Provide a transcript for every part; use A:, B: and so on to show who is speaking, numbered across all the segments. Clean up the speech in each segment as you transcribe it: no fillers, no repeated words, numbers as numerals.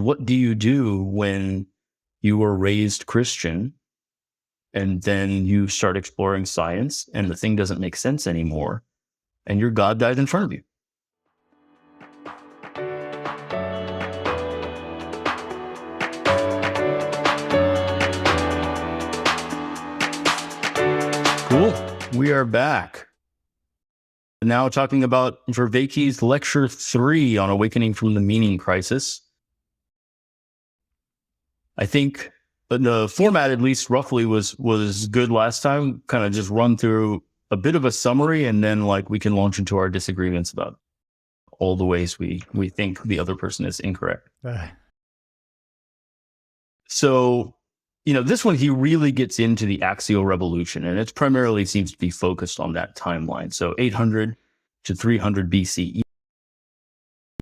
A: What do you do when you were raised Christian and then you start exploring science and the thing doesn't make sense anymore and your God died in front of you? Cool. We are back. Now talking about Vervaeke's Lecture 3 on Awakening from the Meaning Crisis. I think the format, at least roughly, was good last time. Kind of just run through a bit of a summary, and then we can launch into our disagreements about all the ways we think the other person is incorrect. So, this one, he really gets into the axial revolution, and it primarily seems to be focused on that timeline. So 800 to 300 BCE,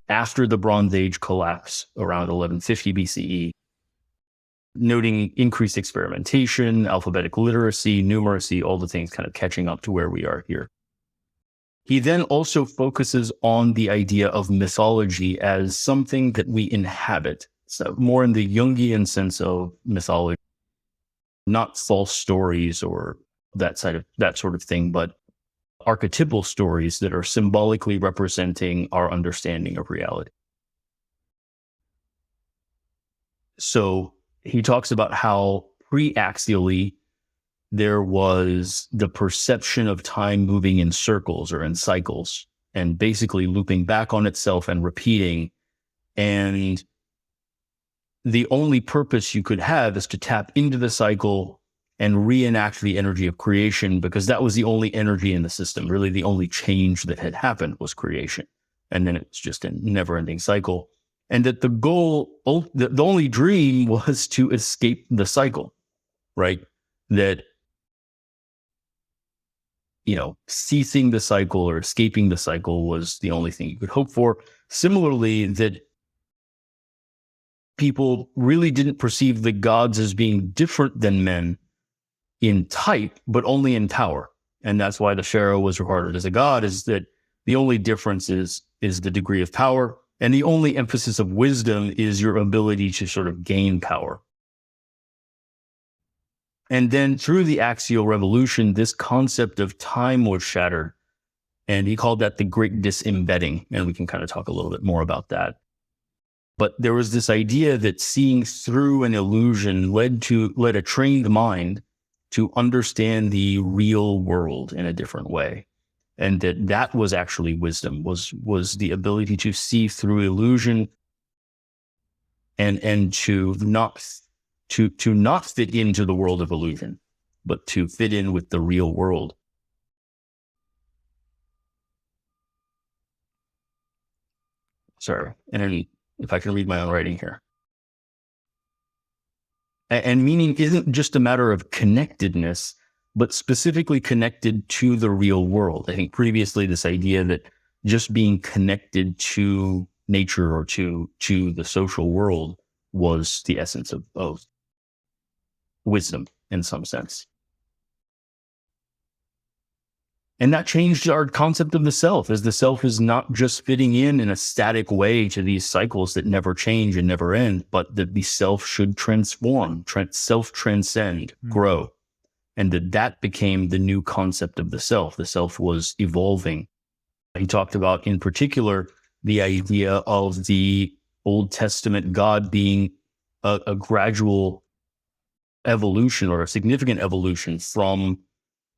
A: after the Bronze Age collapse around 1150 BCE, noting increased experimentation, alphabetic literacy, numeracy, all the things kind of catching up to where we are here. He then also focuses on the idea of mythology as something that we inhabit. So more in the Jungian sense of mythology, not false stories or that sort of thing, but archetypal stories that are symbolically representing our understanding of reality. So he talks about how pre-axially there was the perception of time moving in circles or in cycles and basically looping back on itself and repeating. And the only purpose you could have is to tap into the cycle and reenact the energy of creation, because that was the only energy in the system. Really, the only change that had happened was creation. And then it was just a never-ending cycle. And that the goal, the only dream was to escape the cycle, right? That, ceasing the cycle or escaping the cycle was the only thing you could hope for. Similarly, that people really didn't perceive the gods as being different than men in type, but only in power. And that's why the pharaoh was regarded as a god, is that the only difference is the degree of power. And the only emphasis of wisdom is your ability to sort of gain power. And then through the axial revolution, this concept of time was shattered. And he called that the great disembedding. And we can kind of talk a little bit more about that. But there was this idea that seeing through an illusion led a trained mind to understand the real world in a different way. And that was actually wisdom, was the ability to see through illusion and to not fit into the world of illusion, but to fit in with the real world. Sorry, and then if I can read my own writing here. And meaning isn't just a matter of connectedness, but specifically connected to the real world. I think previously this idea that just being connected to nature or to the social world was the essence of wisdom in some sense. And that changed our concept of the self, as the self is not just fitting in a static way to these cycles that never change and never end, but that the self should transform, self-transcend, grow. And that became the new concept of the self. The self was evolving. He talked about, in particular, the idea of the Old Testament God being a gradual evolution or a significant evolution from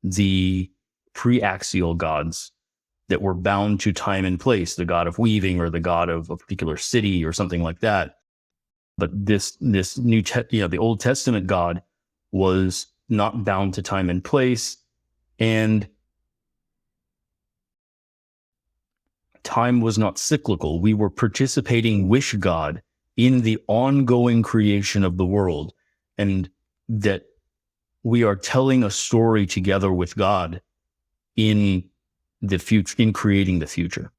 A: the pre-axial gods that were bound to time and place, the god of weaving or the god of a particular city or something like that. But this new, the Old Testament God was not bound to time and place, and time was not cyclical. We were participating with God in the ongoing creation of the world, and that we are telling a story together with God in the future, in creating the future.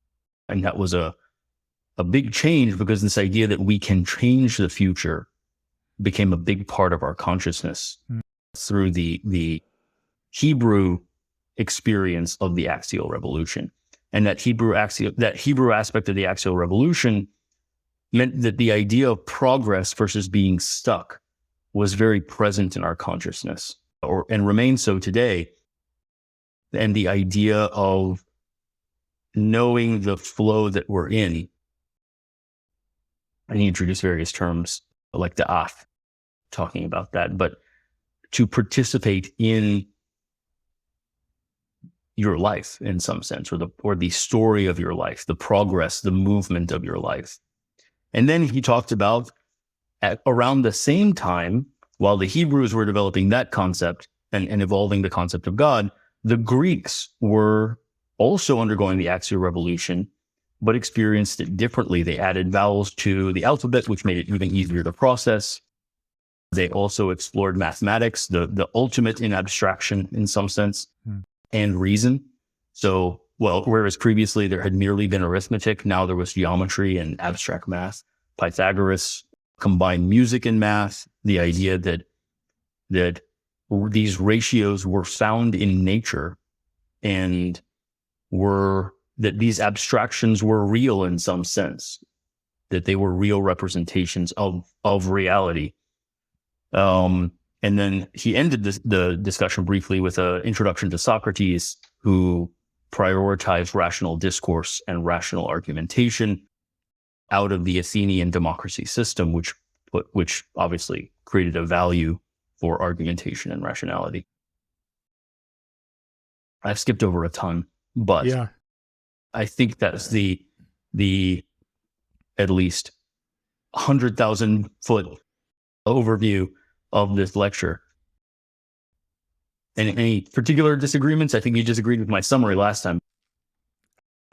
A: And that was a big change, because this idea that we can change the future became a big part of our consciousness through the Hebrew experience of the axial revolution. And that Hebrew aspect of the axial revolution, meant that the idea of progress versus being stuck was very present in our consciousness, and remains so today. And the idea of knowing the flow that we're in, and he introduced various terms like the af, talking about that, but to participate in your life in some sense, or the story of your life, the progress, the movement of your life. And then he talked about around the same time, while the Hebrews were developing that concept and evolving the concept of God, the Greeks were also undergoing the axial revolution, but experienced it differently. They added vowels to the alphabet, which made it even easier to process. They also explored mathematics, the ultimate in abstraction in some sense, and reason. So, whereas previously there had merely been arithmetic, now there was geometry and abstract math. Pythagoras combined music and math, the idea that these ratios were found in nature, and that these abstractions were real in some sense, that they were real representations of reality. And then he ended the discussion briefly with an introduction to Socrates, who prioritized rational discourse and rational argumentation out of the Athenian democracy system, which obviously created a value for argumentation and rationality. I've skipped over a ton, but yeah, I think that's the at least 100,000 foot overview of this lecture. And any particular disagreements? I think you disagreed with my summary last time.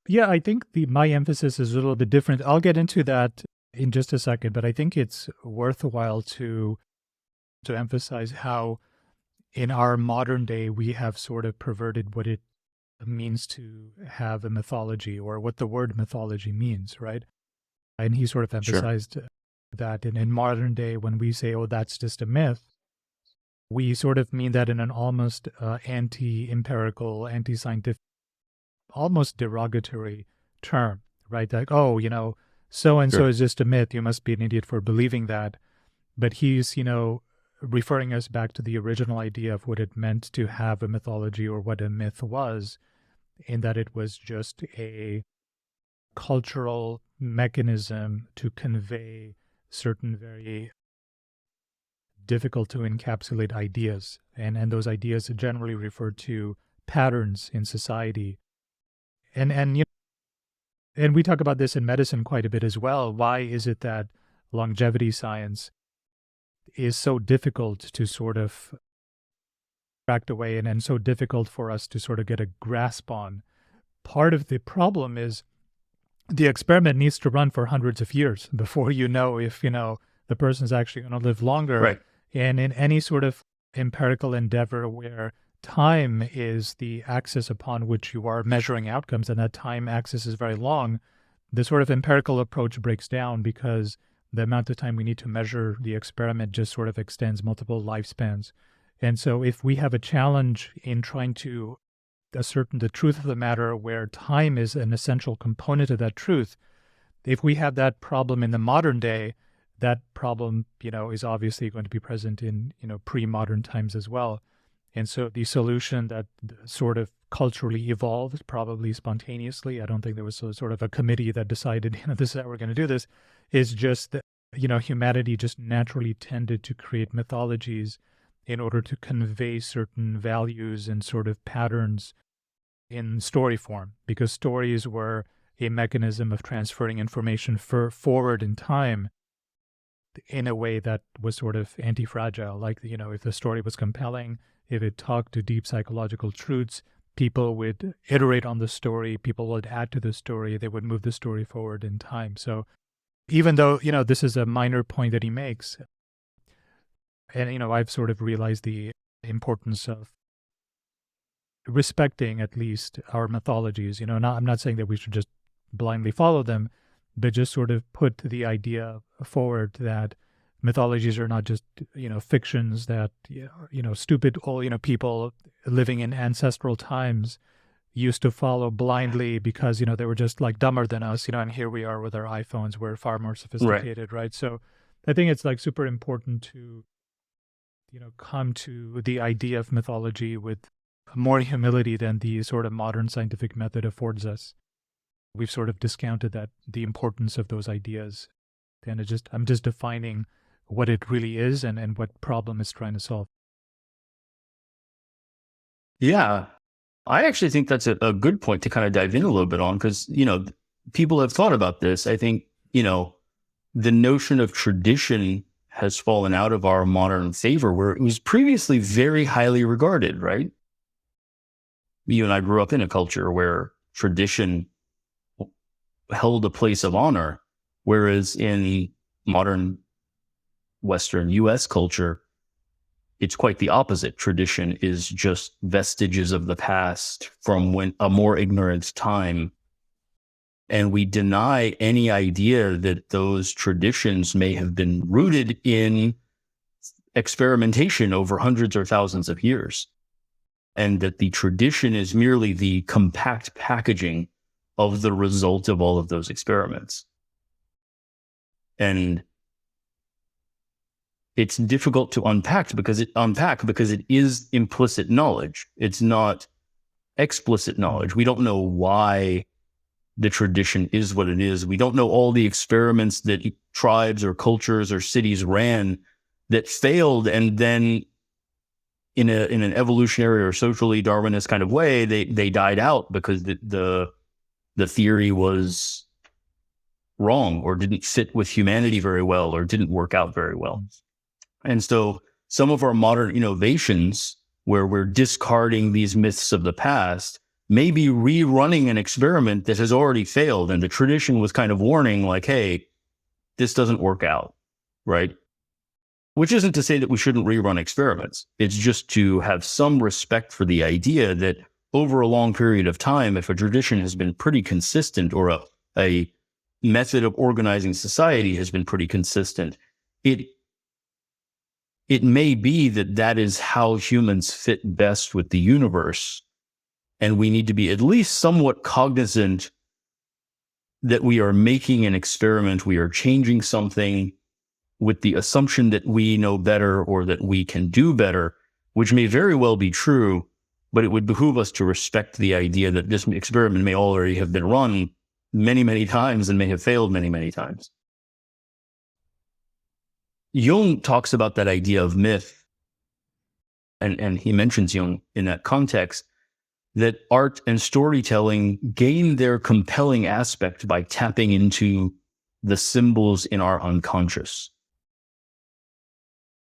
B: Yeah, I think my emphasis is a little bit different. I'll get into that in just a second, but I think it's worthwhile to emphasize how in our modern day we have sort of perverted what it means to have a mythology, or what the word mythology means, right? And he sort of emphasized that in modern day, when we say, oh, that's just a myth, we sort of mean that in an almost anti-empirical, anti-scientific, almost derogatory term, right? Like, oh, so-and-so is just a myth. You must be an idiot for believing that. But he's, referring us back to the original idea of what it meant to have a mythology, or what a myth was, in that it was just a cultural mechanism to convey certain very difficult to encapsulate ideas. And those ideas generally refer to patterns in society. And we talk about this in medicine quite a bit as well. Why is it that longevity science is so difficult to sort of crack away, and so difficult for us to sort of get a grasp on? Part of the problem is the experiment needs to run for hundreds of years before you know if, the person's actually going to live longer.
A: Right.
B: And in any sort of empirical endeavor where time is the axis upon which you are measuring outcomes, and that time axis is very long, the sort of empirical approach breaks down, because the amount of time we need to measure the experiment just sort of extends multiple lifespans. And so if we have a challenge in trying to ascertain the truth of the matter, where time is an essential component of that truth, if we have that problem in the modern day, that problem, is obviously going to be present in, pre-modern times as well. And so the solution that sort of culturally evolved, probably spontaneously, I don't think there was sort of a committee that decided, this is how we're going to do this, is just that, humanity just naturally tended to create mythologies in order to convey certain values and sort of patterns in story form, because stories were a mechanism of transferring information forward in time in a way that was sort of anti-fragile. Like, if the story was compelling, if it talked to deep psychological truths, people would iterate on the story, people would add to the story, they would move the story forward in time. So even though, this is a minor point that he makes, and, I've sort of realized the importance of respecting at least our mythologies, I'm not saying that we should just blindly follow them, but just sort of put the idea forward that mythologies are not just, fictions that, stupid old, people living in ancestral times, used to follow blindly because, they were just like dumber than us, and here we are with our iPhones, we're far more sophisticated, right? So I think it's like super important to, come to the idea of mythology with more humility than the sort of modern scientific method affords us. We've sort of discounted the importance of those ideas. And I'm just defining what it really is and what problem it's trying to solve.
A: Yeah. I actually think that's a good point to kind of dive in a little bit on because, people have thought about this. I think, the notion of tradition has fallen out of our modern favor where it was previously very highly regarded, right? You and I grew up in a culture where tradition held a place of honor, whereas in modern Western US culture, it's quite the opposite. Tradition is just vestiges of the past from a more ignorant time. And we deny any idea that those traditions may have been rooted in experimentation over hundreds or thousands of years. And that the tradition is merely the compact packaging of the result of all of those experiments. And it's difficult to unpack because it is implicit knowledge. It's not explicit knowledge. We don't know why the tradition is what it is. We don't know all the experiments that tribes or cultures or cities ran that failed, and then in an evolutionary or socially Darwinist kind of way, they died out because the theory was wrong or didn't fit with humanity very well or didn't work out very well. And so some of our modern innovations where we're discarding these myths of the past may be rerunning an experiment that has already failed. And the tradition was kind of warning like, hey, this doesn't work out, right? Which isn't to say that we shouldn't rerun experiments. It's just to have some respect for the idea that over a long period of time, if a tradition has been pretty consistent or a method of organizing society has been pretty consistent, it may be that is how humans fit best with the universe. And we need to be at least somewhat cognizant that we are making an experiment, we are changing something with the assumption that we know better or that we can do better, which may very well be true, but it would behoove us to respect the idea that this experiment may already have been run many, many times and may have failed many, many times. Jung talks about that idea of myth, and he mentions Jung in that context, that art and storytelling gain their compelling aspect by tapping into the symbols in our unconscious.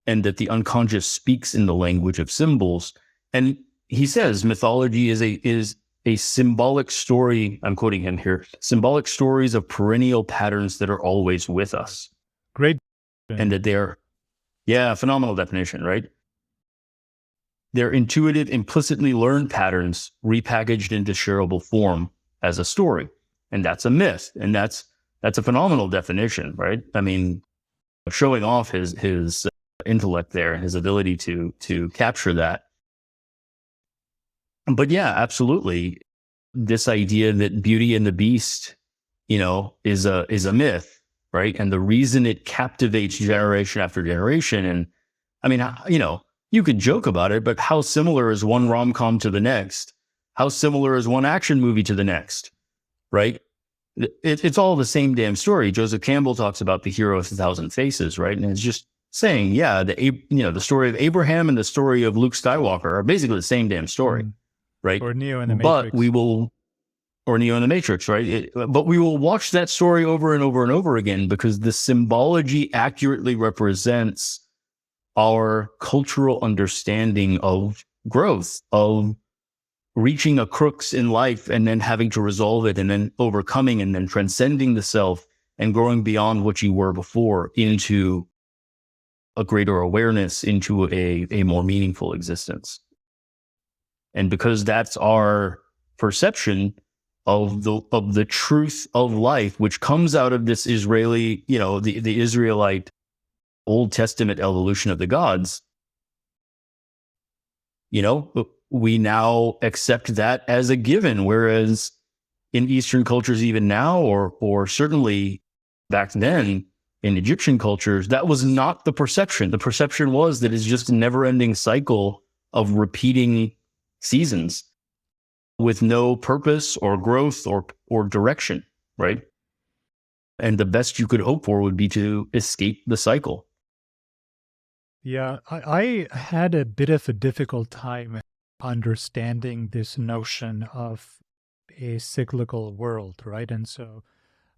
A: And that the unconscious speaks in the language of symbols. And he says mythology is a symbolic story, I'm quoting him here, symbolic stories of perennial patterns that are always with us.
B: Great.
A: And that they're, phenomenal definition, right? They're intuitive, implicitly learned patterns repackaged into shareable form as a story. And that's a myth. And that's a phenomenal definition, right? I mean, showing off his intellect there and his ability to capture that. But yeah, absolutely. This idea that Beauty and the Beast, is a myth, right? And the reason it captivates generation after generation. And I mean, you could joke about it, but how similar is one rom-com to the next? How similar is one action movie to the next, right? It's all the same damn story. Joseph Campbell talks about the hero with 1,000 faces, right? And it's just saying, the story of Abraham and the story of Luke Skywalker are basically the same damn story, right?
B: Or Neo in the Matrix.
A: Or Neo in the Matrix, right? But we will watch that story over and over and over again because the symbology accurately represents our cultural understanding of growth, of reaching a crux in life and then having to resolve it and then overcoming and then transcending the self and growing beyond what you were before into a greater awareness, into a more meaningful existence. And because that's our perception of the truth of life, which comes out of this Israeli, the Israelite Old Testament evolution of the gods, we now accept that as a given, whereas in Eastern cultures, even now, or certainly back then in Egyptian cultures, that was not the perception. The perception was that it's just a never-ending cycle of repeating seasons with no purpose or growth or direction, right? And the best you could hope for would be to escape the cycle.
B: Yeah, I had a bit of a difficult time understanding this notion of a cyclical world, right? And so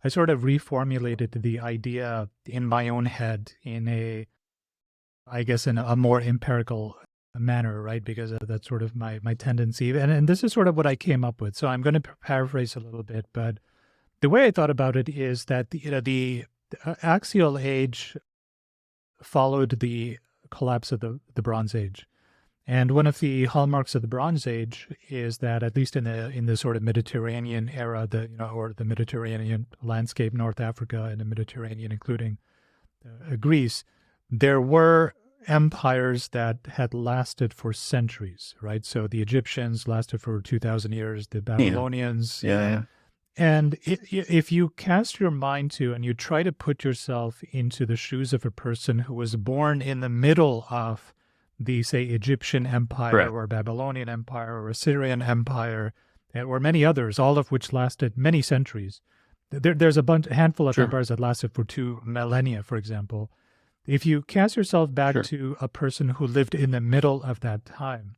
B: I sort of reformulated the idea in my own head in I guess, in a more empirical manner, right? Because that's sort of my tendency. And this is sort of what I came up with. So I'm going to paraphrase a little bit, but the way I thought about it is that the axial age followed the collapse of the Bronze Age. And one of the hallmarks of the Bronze Age is that, at least in the sort of Mediterranean era, or the Mediterranean landscape, North Africa and the Mediterranean, including Greece, there were empires that had lasted for centuries, right? So the Egyptians lasted for 2,000 years, the Babylonians.
A: Yeah.
B: And if you cast your mind to and you try to put yourself into the shoes of a person who was born in the middle of the, say, Egyptian Empire,
A: Correct.
B: or Babylonian Empire, or Assyrian Empire, or many others, all of which lasted many centuries. There's a handful of empires that lasted for 2 millennia, for example. If you cast yourself back to a person who lived in the middle of that time,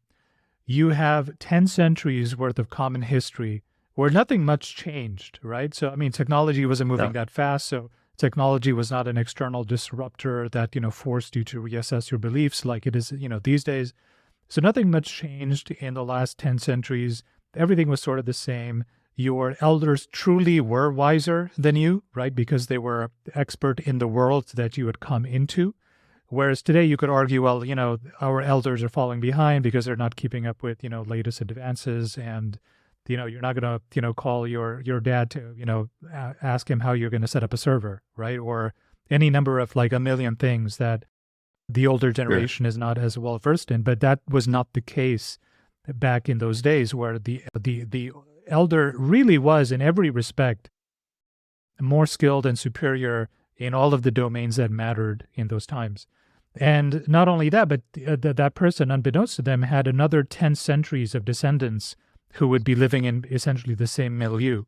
B: you have 10 centuries worth of common history where nothing much changed, right? So, I mean, technology wasn't moving that fast, so technology was not an external disruptor that, forced you to reassess your beliefs like it is, these days. So nothing much changed in the last 10 centuries. Everything was sort of the same. Your elders truly were wiser than you, right? Because they were expert in the world that you had come into. Whereas today you could argue, well, our elders are falling behind because they're not keeping up with, latest advances. And, you're not going to, call your dad to, ask him how you're going to set up a server, right? Or any number of like a million things that the older generation is not as well versed in. But that was not the case back in those days, where the elder really was, in every respect, more skilled and superior in all of the domains that mattered in those times. And not only that, but that person, unbeknownst to them, had another 10 centuries of descendants who would be living in essentially the same milieu.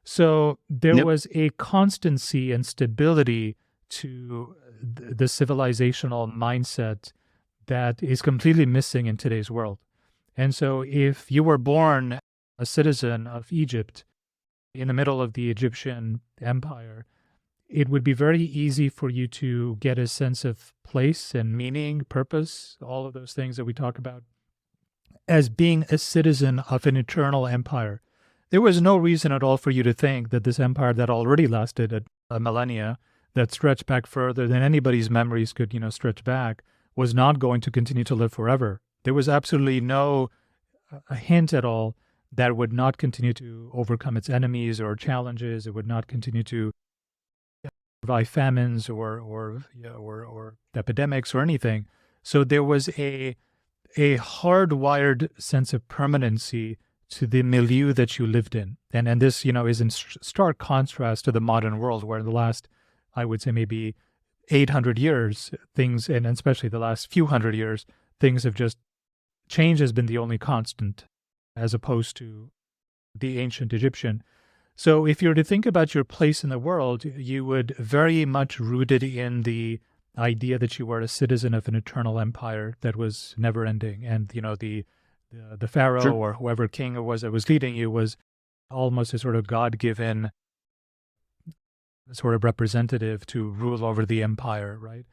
B: So there was a constancy and stability to the civilizational mindset that is completely missing in today's world. And so if you were born a citizen of Egypt in the middle of the Egyptian Empire, it would be very easy for you to get a sense of place and meaning, purpose, all of those things that we talk about, as being a citizen of an eternal empire. There was no reason at all for you to think that this empire that already lasted a millennia, that stretched back further than anybody's memories could, stretch back, was not going to continue to live forever. There was absolutely no a hint at all that it would not continue to overcome its enemies or challenges. It would not continue to survive famines or epidemics or anything. So there was a hardwired sense of permanency to the milieu that you lived in. And this, is in stark contrast to the modern world, where in the last, I would say maybe 800 years, things, and especially the last few hundred years, things have just, change has been the only constant, as opposed to the ancient Egyptian. So if you were to think about your place in the world, you would very much rooted in the idea that you were a citizen of an eternal empire that was never ending. And, the pharaoh or whoever king it was that was leading you was almost a sort of God-given sort of representative to rule over the empire, right?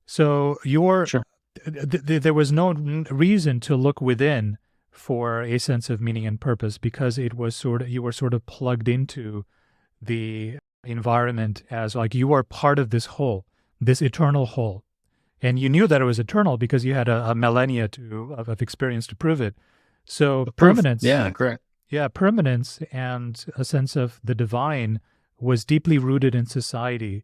B: So there was no reason to look within for a sense of meaning and purpose, because it was you were sort of plugged into the environment as like you are part of this whole, this eternal whole. And you knew that it was eternal because you had a millennia of experience to prove it. So permanence.
A: Yeah, correct.
B: Yeah, permanence and a sense of the divine was deeply rooted in society.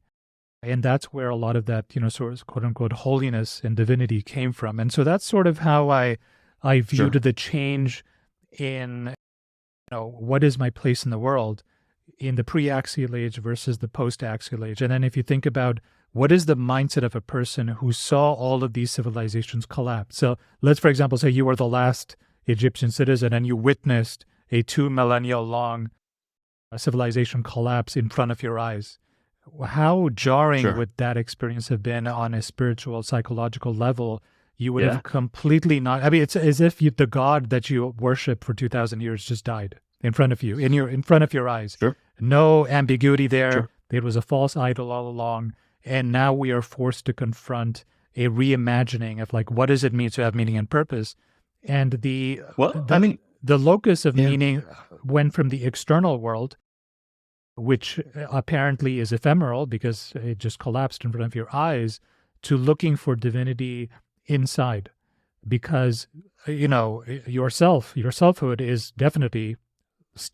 B: And that's where a lot of that, sort of quote unquote holiness and divinity came from. And so that's sort of how I I
A: Sure.
B: viewed the change in, what is my place in the world in the pre-axial age versus the post-axial age. And then if you think about what is the mindset of a person who saw all of these civilizations collapse. So let's, for example, say you were the last Egyptian citizen and you witnessed a 2 millennia long civilization collapse in front of your eyes. How jarring
A: Sure.
B: would that experience have been on a spiritual, psychological level? You would
A: Yeah.
B: have completely not. I mean, it's as if the God that you worship for 2,000 years just died in front of you, in front of your eyes.
A: Sure.
B: No ambiguity there.
A: Sure.
B: It was a false idol all along, and now we are forced to confront a reimagining of like, what does it mean to have meaning and purpose? And the locus of meaning went from the external world, which apparently is ephemeral because it just collapsed in front of your eyes, to looking for divinity inside, because your selfhood is definitely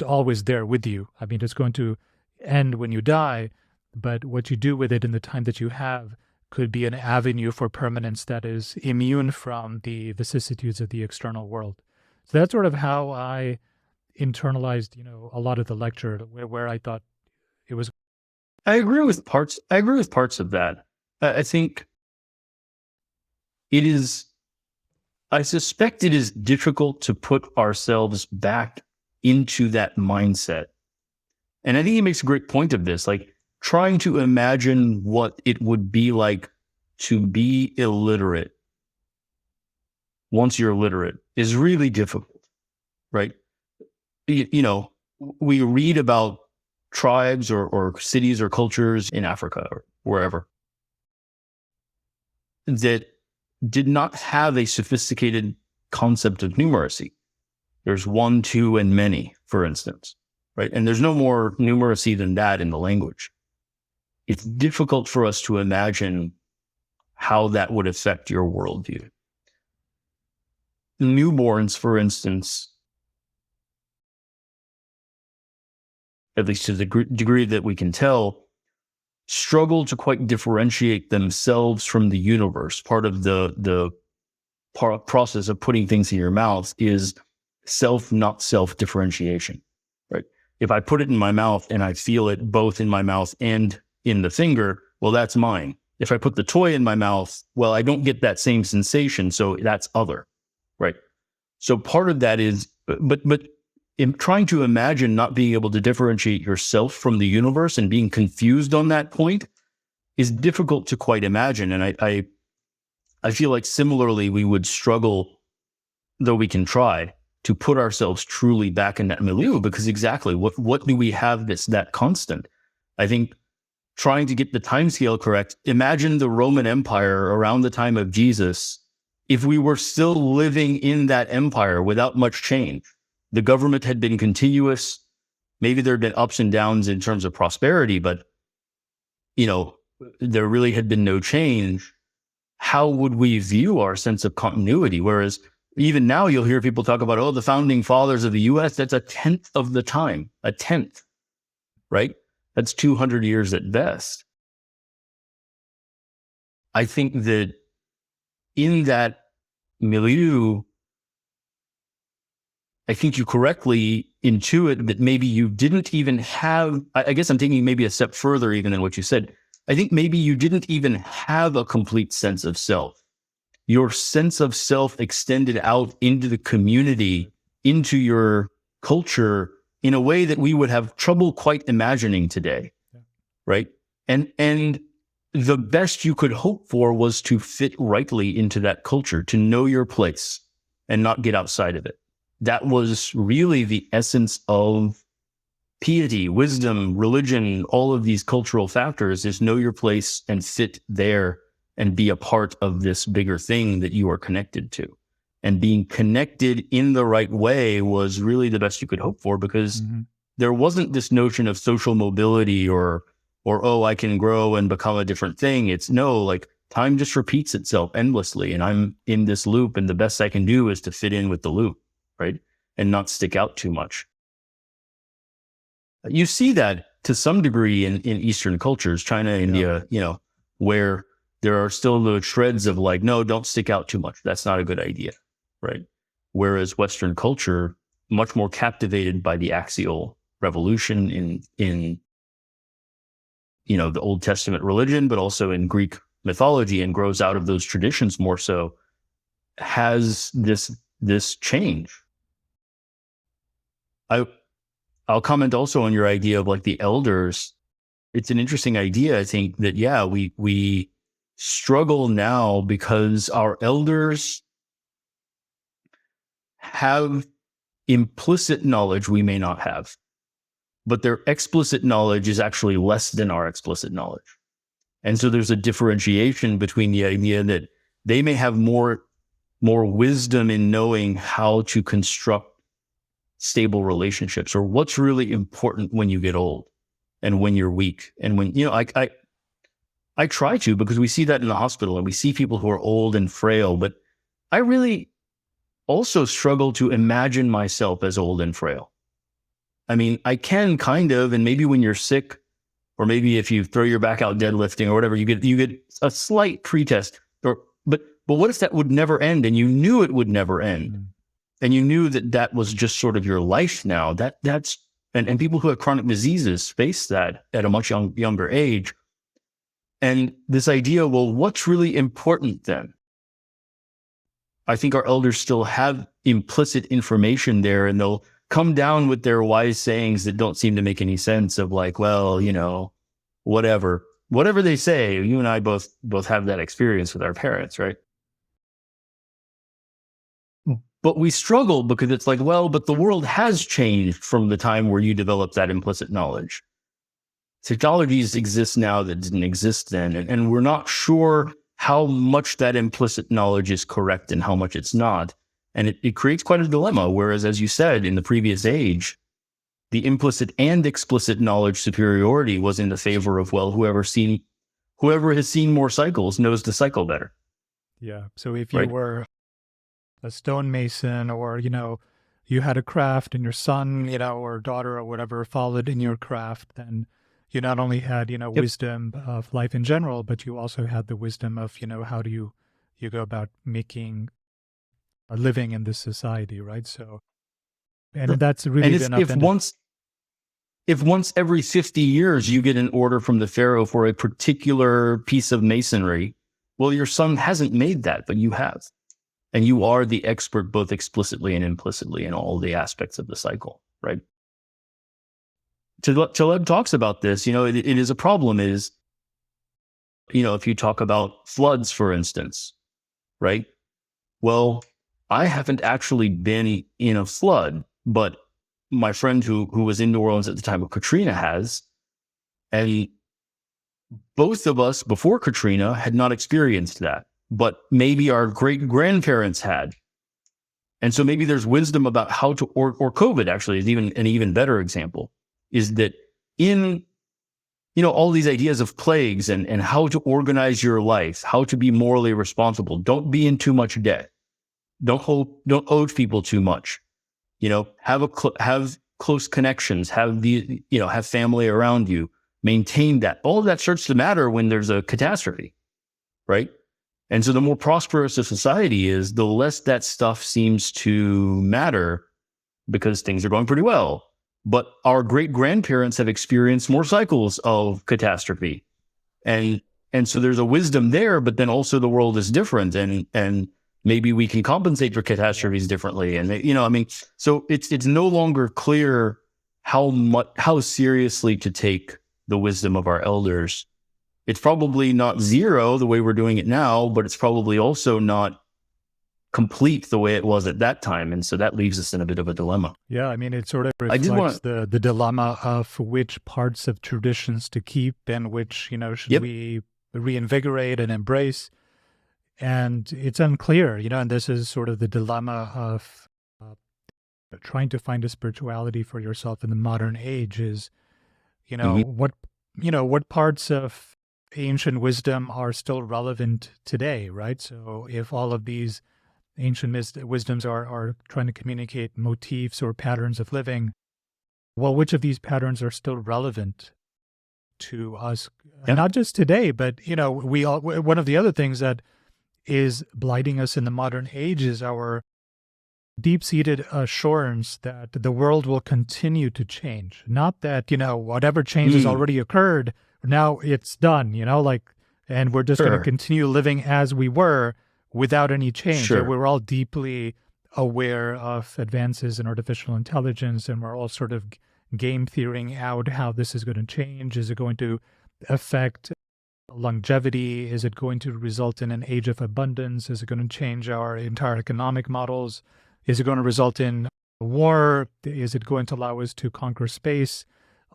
B: always there with you. I mean, it's going to end when you die, but what you do with it in the time that you have could be an avenue for permanence that is immune from the vicissitudes of the external world. So that's sort of how I internalized, a lot of the lecture, where I thought it was.
A: I agree with parts of that. I think I suspect it is difficult to put ourselves back into that mindset. And I think he makes a great point of this, like trying to imagine what it would be like to be illiterate once you're literate is really difficult, right? We read about tribes or cities or cultures in Africa or wherever that did not have a sophisticated concept of numeracy. There's one, two, and many, for instance, right? And there's no more numeracy than that in the language. It's difficult for us to imagine how that would affect your worldview. Newborns, for instance, at least to the degree that we can tell, struggle to quite differentiate themselves from the universe. Part of the process of putting things in your mouth is self, not self differentiation, right? If I put it in my mouth and I feel it both in my mouth and in the finger, well, that's mine. If I put the toy in my mouth, well, I don't get that same sensation, so that's other, right? So part of that is, but in trying to imagine not being able to differentiate yourself from the universe and being confused on that point is difficult to quite imagine. And I feel like similarly, we would struggle, though we can try, to put ourselves truly back in that milieu, because exactly what do we have that constant? I think trying to get the timescale correct, imagine the Roman Empire around the time of Jesus, if we were still living in that empire without much change. The government had been continuous. Maybe there had been ups and downs in terms of prosperity, but there really had been no change. How would we view our sense of continuity? Whereas even now you'll hear people talk about, the founding fathers of the US, that's 1/10 of the time, 1/10, right? That's 200 years at best. I think that in that milieu, I think you correctly intuit that maybe you didn't even have, I guess I'm taking maybe a step further even than what you said. I think maybe you didn't even have a complete sense of self. Your sense of self extended out into the community, into your culture in a way that we would have trouble quite imagining today, right? And the best you could hope for was to fit rightly into that culture, to know your place and not get outside of it. That was really the essence of piety, wisdom, religion, all of these cultural factors, is know your place and fit there and be a part of this bigger thing that you are connected to. And being connected in the right way was really the best you could hope for, because there wasn't this notion of social mobility or, I can grow and become a different thing. It's no, like time just repeats itself endlessly and I'm in this loop and the best I can do is to fit in with the loop, right? And not stick out too much. You see that to some degree in Eastern cultures, China, India, where there are still the shreds of like, no, don't stick out too much. That's not a good idea, right? whereas Western culture much more captivated by the axial revolution in the Old Testament religion, but also in Greek mythology, and grows out of those traditions more so, has this change. I'll comment also on your idea of like the elders. It's an interesting idea. I think that, yeah, we struggle now because our elders have implicit knowledge we may not have, but their explicit knowledge is actually less than our explicit knowledge. And so there's a differentiation between the idea that they may have more wisdom in knowing how to construct stable relationships, or what's really important when you get old and when you're weak. And when, I try to, because we see that in the hospital and we see people who are old and frail, but I really also struggle to imagine myself as old and frail. I mean, I can kind of, and maybe when you're sick, or maybe if you throw your back out deadlifting or whatever, you get a slight pretest. But what if that would never end, and you knew it would never end, and you knew that was just sort of your life now? And people who have chronic diseases face that at a much younger age. And this idea, well, what's really important then? I think our elders still have implicit information there, and they'll come down with their wise sayings that don't seem to make any sense, of like, well, whatever they say. You and I both have that experience with our parents, right? But we struggle because it's like, well, but the world has changed from the time where you developed that implicit knowledge. Technologies exist now that didn't exist then, and we're not sure how much that implicit knowledge is correct and how much it's not. And it creates quite a dilemma. Whereas, as you said, in the previous age, the implicit and explicit knowledge superiority was in the favor of, well, whoever has seen more cycles knows the cycle better.
B: Yeah. So if you were a stonemason, or, you had a craft and your son, or daughter or whatever followed in your craft, then you not only had, wisdom of life in general, but you also had the wisdom of, how do you go about making a living in this society, right? So, and that's really been upended.
A: If once every 50 years you get an order from the pharaoh for a particular piece of masonry, well, your son hasn't made that, but you have. And you are the expert both explicitly and implicitly in all the aspects of the cycle, right? Taleb talks about this, it is a problem is, if you talk about floods, for instance, right? Well, I haven't actually been in a flood, but my friend who was in New Orleans at the time of Katrina has, and both of us before Katrina had not experienced that, but maybe our great grandparents had. And so maybe there's wisdom about how to, or COVID actually is an even better example, is that in, all these ideas of plagues and how to organize your life, how to be morally responsible, don't be in too much debt. Don't owe people too much, have close connections, have family around you, maintain that. All of that starts to matter when there's a catastrophe, right? And so the more prosperous a society is, the less that stuff seems to matter because things are going pretty well. But our great grandparents have experienced more cycles of catastrophe. And so there's a wisdom there, but then also the world is different, and maybe we can compensate for catastrophes differently. And, so it's no longer clear how seriously to take the wisdom of our elders. It's probably not zero the way we're doing it now, but it's probably also not complete the way it was at that time. And so that leaves us in a bit of a dilemma.
B: Yeah, it sort of reflects the dilemma of which parts of traditions to keep and which, should we reinvigorate and embrace. And it's unclear, and this is sort of the dilemma of trying to find a spirituality for yourself in the modern age is, what parts of ancient wisdom are still relevant today, right? So if all of these ancient wisdoms are trying to communicate motifs or patterns of living, well, which of these patterns are still relevant to us?
A: Yeah.
B: Not just today, but, one of the other things that is blighting us in the modern age is our deep-seated assurance that the world will continue to change. Not that, whatever change has already occurred, now it's done, and we're just going to
A: Sure.
B: continue living as we were without any change.
A: Sure.
B: We're all deeply aware of advances in artificial intelligence, and we're all sort of game theorying out how this is going to change. Is it going to affect longevity? Is it going to result in an age of abundance? Is it going to change our entire economic models? Is it going to result in war? Is it going to allow us to conquer space?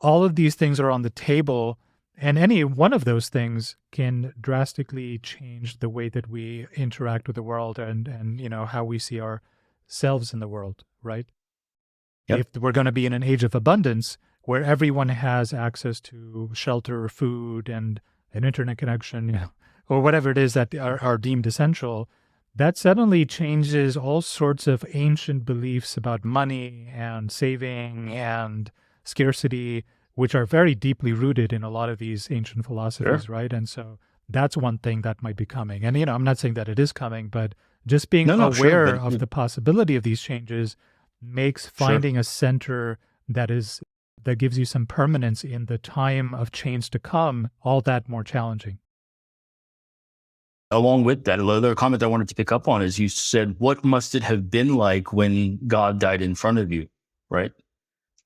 B: All of these things are on the table, and any one of those things can drastically change the way that we interact with the world and how we see ourselves in the world, right?
A: Yep.
B: If we're going to be in an age of abundance where everyone has access to shelter, food, and an internet connection, or whatever it is that are deemed essential, that suddenly changes all sorts of ancient beliefs about money and saving and scarcity, which are very deeply rooted in a lot of these ancient philosophies,
A: Sure.
B: right? And so that's one thing that might be coming. And, I'm not saying that it is coming, but just being
A: No, sure,
B: aware
A: but
B: of the possibility of these changes makes finding a center that gives you some permanence in the time of change to come all that more challenging.
A: along with that, another comment I wanted to pick up on is you said, what must it have been like when God died in front of you, right?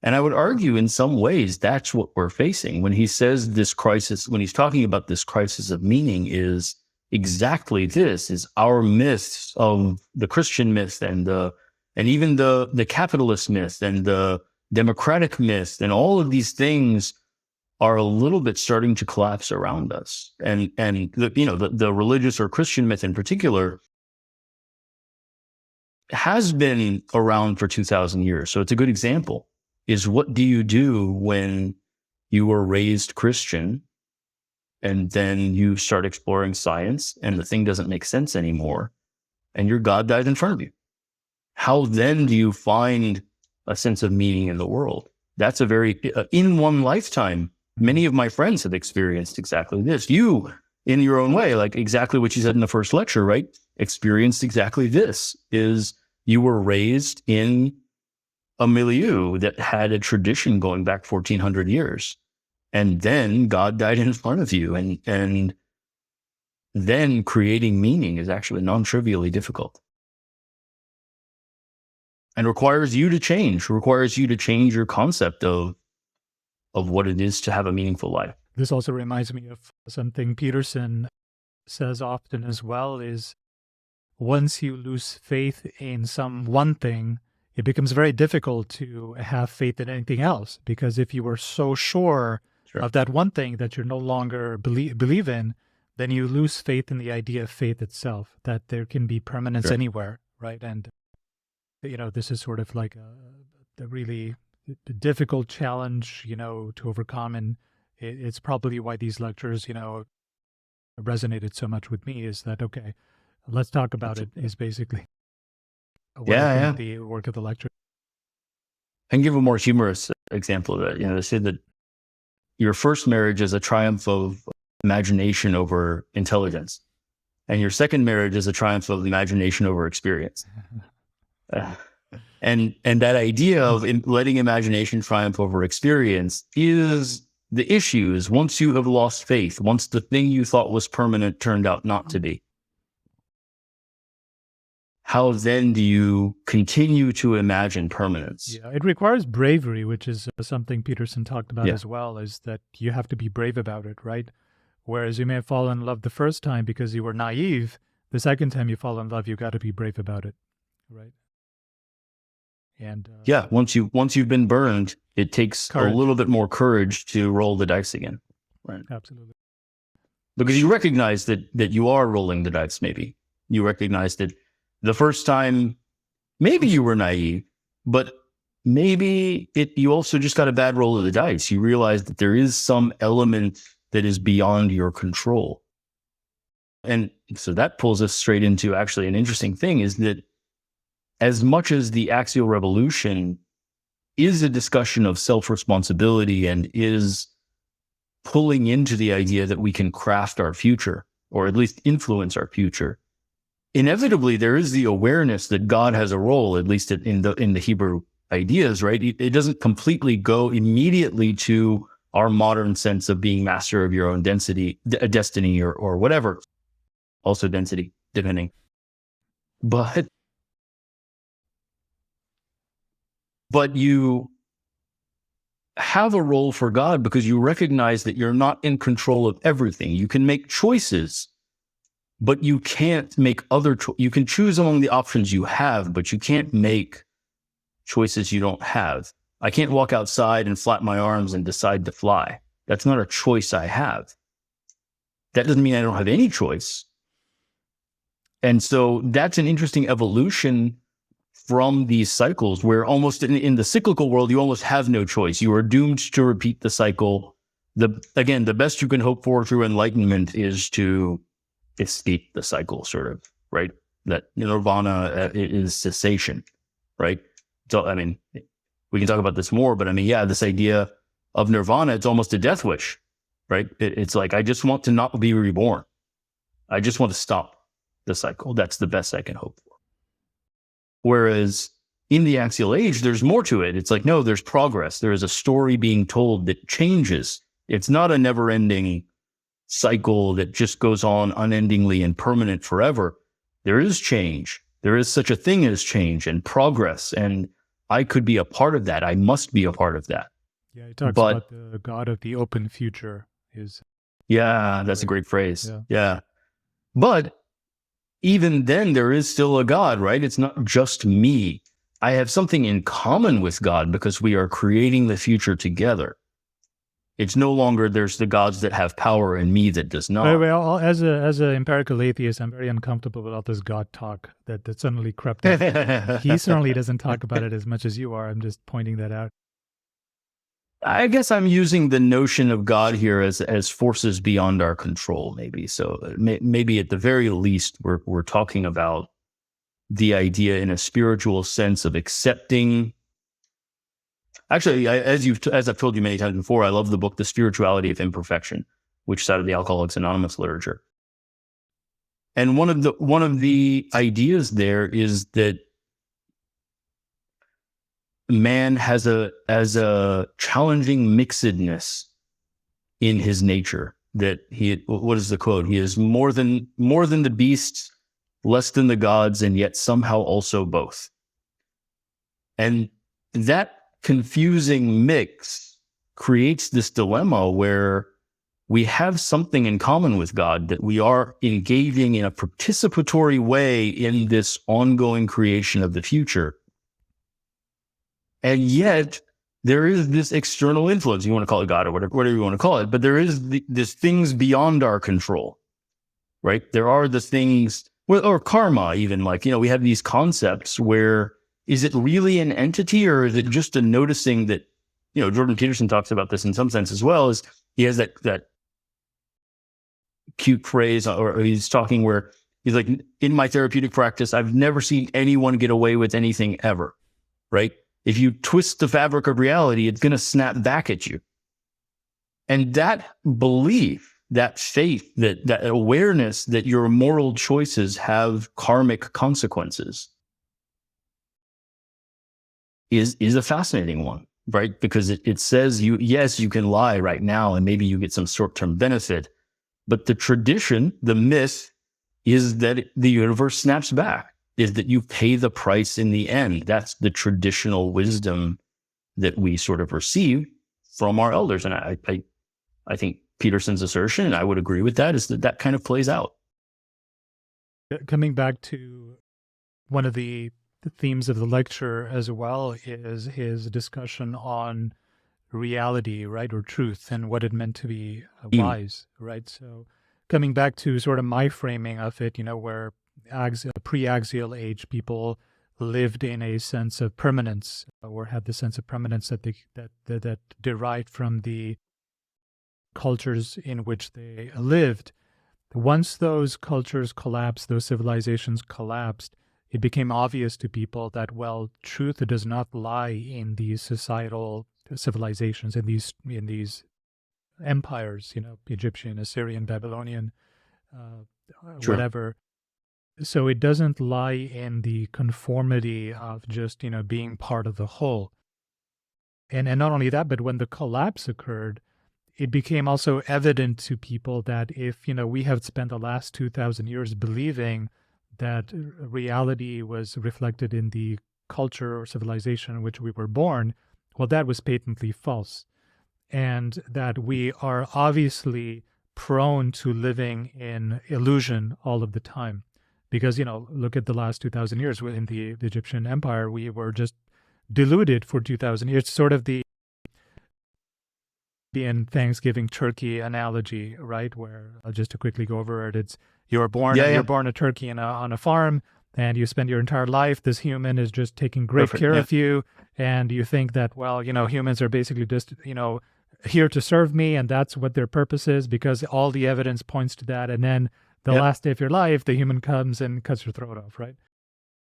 A: And I would argue in some ways that's what we're facing when he says this crisis, when he's talking about this crisis of meaning is exactly this, is our myths of the Christian myth and even the capitalist myth and the democratic myth and all of these things are a little bit starting to collapse around us. And the religious or Christian myth in particular has been around for 2,000 years. So it's a good example. Is what do you do when you were raised Christian and then you start exploring science and the thing doesn't make sense anymore and your God died in front of you? How then do you find a sense of meaning in the world? That's a very, in one lifetime, many of my friends have experienced exactly this. You, in your own way, like exactly what you said in the first lecture, right? Experienced exactly this, is you were raised in a milieu that had a tradition going back 1,400 years. And then God died in front of you. And then creating meaning is actually non-trivially difficult. And requires you to change your concept of what it is to have a meaningful life.
B: This also reminds me of something Peterson says often as well, is once you lose faith in some one thing, it becomes very difficult to have faith in anything else, because if you were so sure of that one thing that you're no longer believe in, then you lose faith in the idea of faith itself, that there can be permanence anywhere, right? And, this is sort of like a really difficult challenge, to overcome. And it's probably why these lectures, resonated so much with me, is that, okay, let's talk about it, is basically what I think the work of the lecture.
A: I can give a more humorous example of that. They say that your first marriage is a triumph of imagination over intelligence, and your second marriage is a triumph of imagination over experience. And that idea of letting imagination triumph over experience is the issue. Is once you have lost faith, once the thing you thought was permanent turned out not to be, how then do you continue to imagine permanence?
B: Yeah, it requires bravery, which is something Peterson talked about as well, is that you have to be brave about it, right? Whereas you may have fallen in love the first time because you were naive, the second time you fall in love, you got to be brave about it, right? And
A: once you've been burned, it takes courage. A little bit more courage to roll the dice again, right?
B: Absolutely.
A: Because you recognize that you are rolling the dice. Maybe you recognize that the first time, maybe you were naive, but maybe you also just got a bad roll of the dice. You realize that there is some element that is beyond your control. And so that pulls us straight into actually an interesting thing, is that as much as the axial revolution is a discussion of self-responsibility and is pulling into the idea that we can craft our future, or at least influence our future, inevitably there is the awareness that God has a role, at least in the Hebrew ideas, right? It doesn't completely go immediately to our modern sense of being master of your own destiny or whatever. Also density, depending. But you have a role for God because you recognize that you're not in control of everything. You can make choices, but you can't make you can choose among the options you have, but you can't make choices you don't have. I can't walk outside and flap my arms and decide to fly. That's not a choice I have. That doesn't mean I don't have any choice. And so that's an interesting evolution from these cycles where almost in the cyclical world, you almost have no choice. You are doomed to repeat the cycle. Again, the best you can hope for through enlightenment is to escape the cycle, sort of, right? That nirvana is cessation, right? So, I mean, we can talk about this more, but I mean, yeah, this idea of nirvana, it's almost a death wish, right? It's like, I just want to not be reborn. I just want to stop the cycle. That's the best I can hope for. Whereas in the Axial Age, there's more to it. It's like, no, there's progress. There is a story being told that changes. It's not a never-ending cycle that just goes on unendingly and permanent forever. There is change. There is such a thing as change and progress. And I could be a part of that. I must be a part of that.
B: Yeah, he talks about the God of the open future.
A: Yeah, that's a great phrase. Yeah. But even then, there is still a God, right? It's not just me. I have something in common with God because we are creating the future together. It's no longer there's the gods that have power and me that does not.
B: Well, as an empirical atheist, I'm very uncomfortable with all this God talk that suddenly crept up. He certainly doesn't talk about it as much as you are. I'm just pointing that out.
A: I guess I'm using the notion of God here as forces beyond our control, maybe. So maybe at the very least, we're talking about the idea in a spiritual sense of accepting. Actually, as I've told you many times before, I love the book, The Spirituality of Imperfection, which is out of the Alcoholics Anonymous literature. And one of the ideas there is that man has a challenging mixedness in his nature. That what is the quote? He is more than the beasts, less than the gods, and yet somehow also both. And that confusing mix creates this dilemma where we have something in common with God, that we are engaging in a participatory way in this ongoing creation of the future. And yet there is this external influence. You want to call it God or whatever you want to call it, but there is this things beyond our control, right? There are the things, or karma even, like, we have these concepts where, is it really an entity or is it just a noticing that, Jordan Peterson talks about this in some sense as well, is he has that cute phrase, or he's talking where he's like, in my therapeutic practice, I've never seen anyone get away with anything ever, right? If you twist the fabric of reality, it's going to snap back at you. And that belief, that faith, that awareness that your moral choices have karmic consequences is a fascinating one, right? Because it says yes, you can lie right now and maybe you get some short-term benefit. But the tradition, the myth, is that the universe snaps back. Is that you pay the price in the end. That's the traditional wisdom that we sort of receive from our elders. And I think Peterson's assertion, and I would agree with that, is that kind of plays out.
B: Coming back to one of the themes of the lecture as well is his discussion on reality, right, or truth, and what it meant to be wise, right? So coming back to sort of my framing of it, where pre-axial age people lived in a sense of permanence, or had the sense of permanence that derived from the cultures in which they lived. Once those cultures collapsed, those civilizations collapsed, it became obvious to people that, well, truth does not lie in these societal civilizations, in these empires, Egyptian, Assyrian, Babylonian,
A: Sure.
B: whatever. So it doesn't lie in the conformity of just, being part of the whole. And not only that, but when the collapse occurred, it became also evident to people that if, we have spent the last 2,000 years believing that reality was reflected in the culture or civilization in which we were born, well, that was patently false. And that we are obviously prone to living in illusion all of the time. Because, look at the last 2,000 years in the Egyptian Empire, we were just deluded for 2,000 years. It's sort of the Indian Thanksgiving turkey analogy, right? Where just to quickly go over it, it's you're born a turkey on a farm, and you spend your entire life. This human is just taking great care of you, and you think that, well, humans are basically just here to serve me, and that's what their purpose is because all the evidence points to that. And then the last day of your life, the human comes and cuts your throat off, right?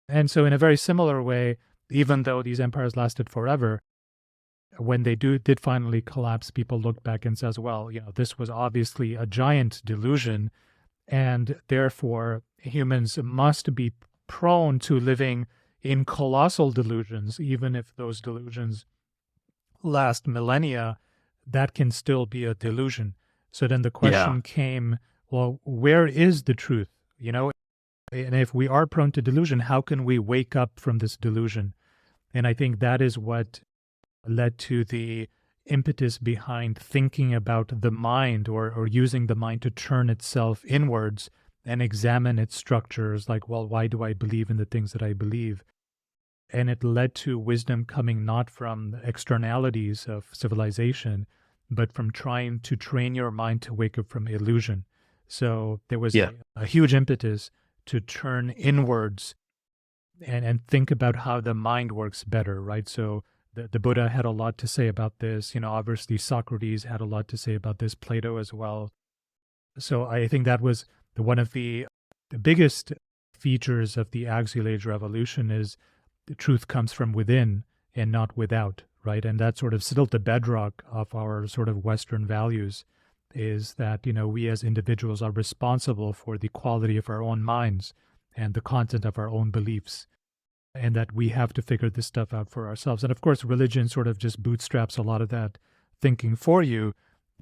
B: And so in a very similar way, even though these empires lasted forever, when they did finally collapse, people look back and says, well, this was obviously a giant delusion, and therefore humans must be prone to living in colossal delusions, even if those delusions last millennia, that can still be a delusion. So then the question came, well, where is the truth? And if we are prone to delusion, how can we wake up from this delusion? And I think that is what led to the impetus behind thinking about the mind or using the mind to turn itself inwards and examine its structures, like, well, why do I believe in the things that I believe? And it led to wisdom coming not from the externalities of civilization, but from trying to train your mind to wake up from illusion. So there was a huge impetus to turn inwards and think about how the mind works better, right? So the Buddha had a lot to say about this. Obviously Socrates had a lot to say about this, Plato as well. So I think that was one of the biggest features of the Axial Age revolution is the truth comes from within and not without, right? And that's sort of still the bedrock of our sort of Western values is that, we as individuals are responsible for the quality of our own minds and the content of our own beliefs, and that we have to figure this stuff out for ourselves. And of course, religion sort of just bootstraps a lot of that thinking for you.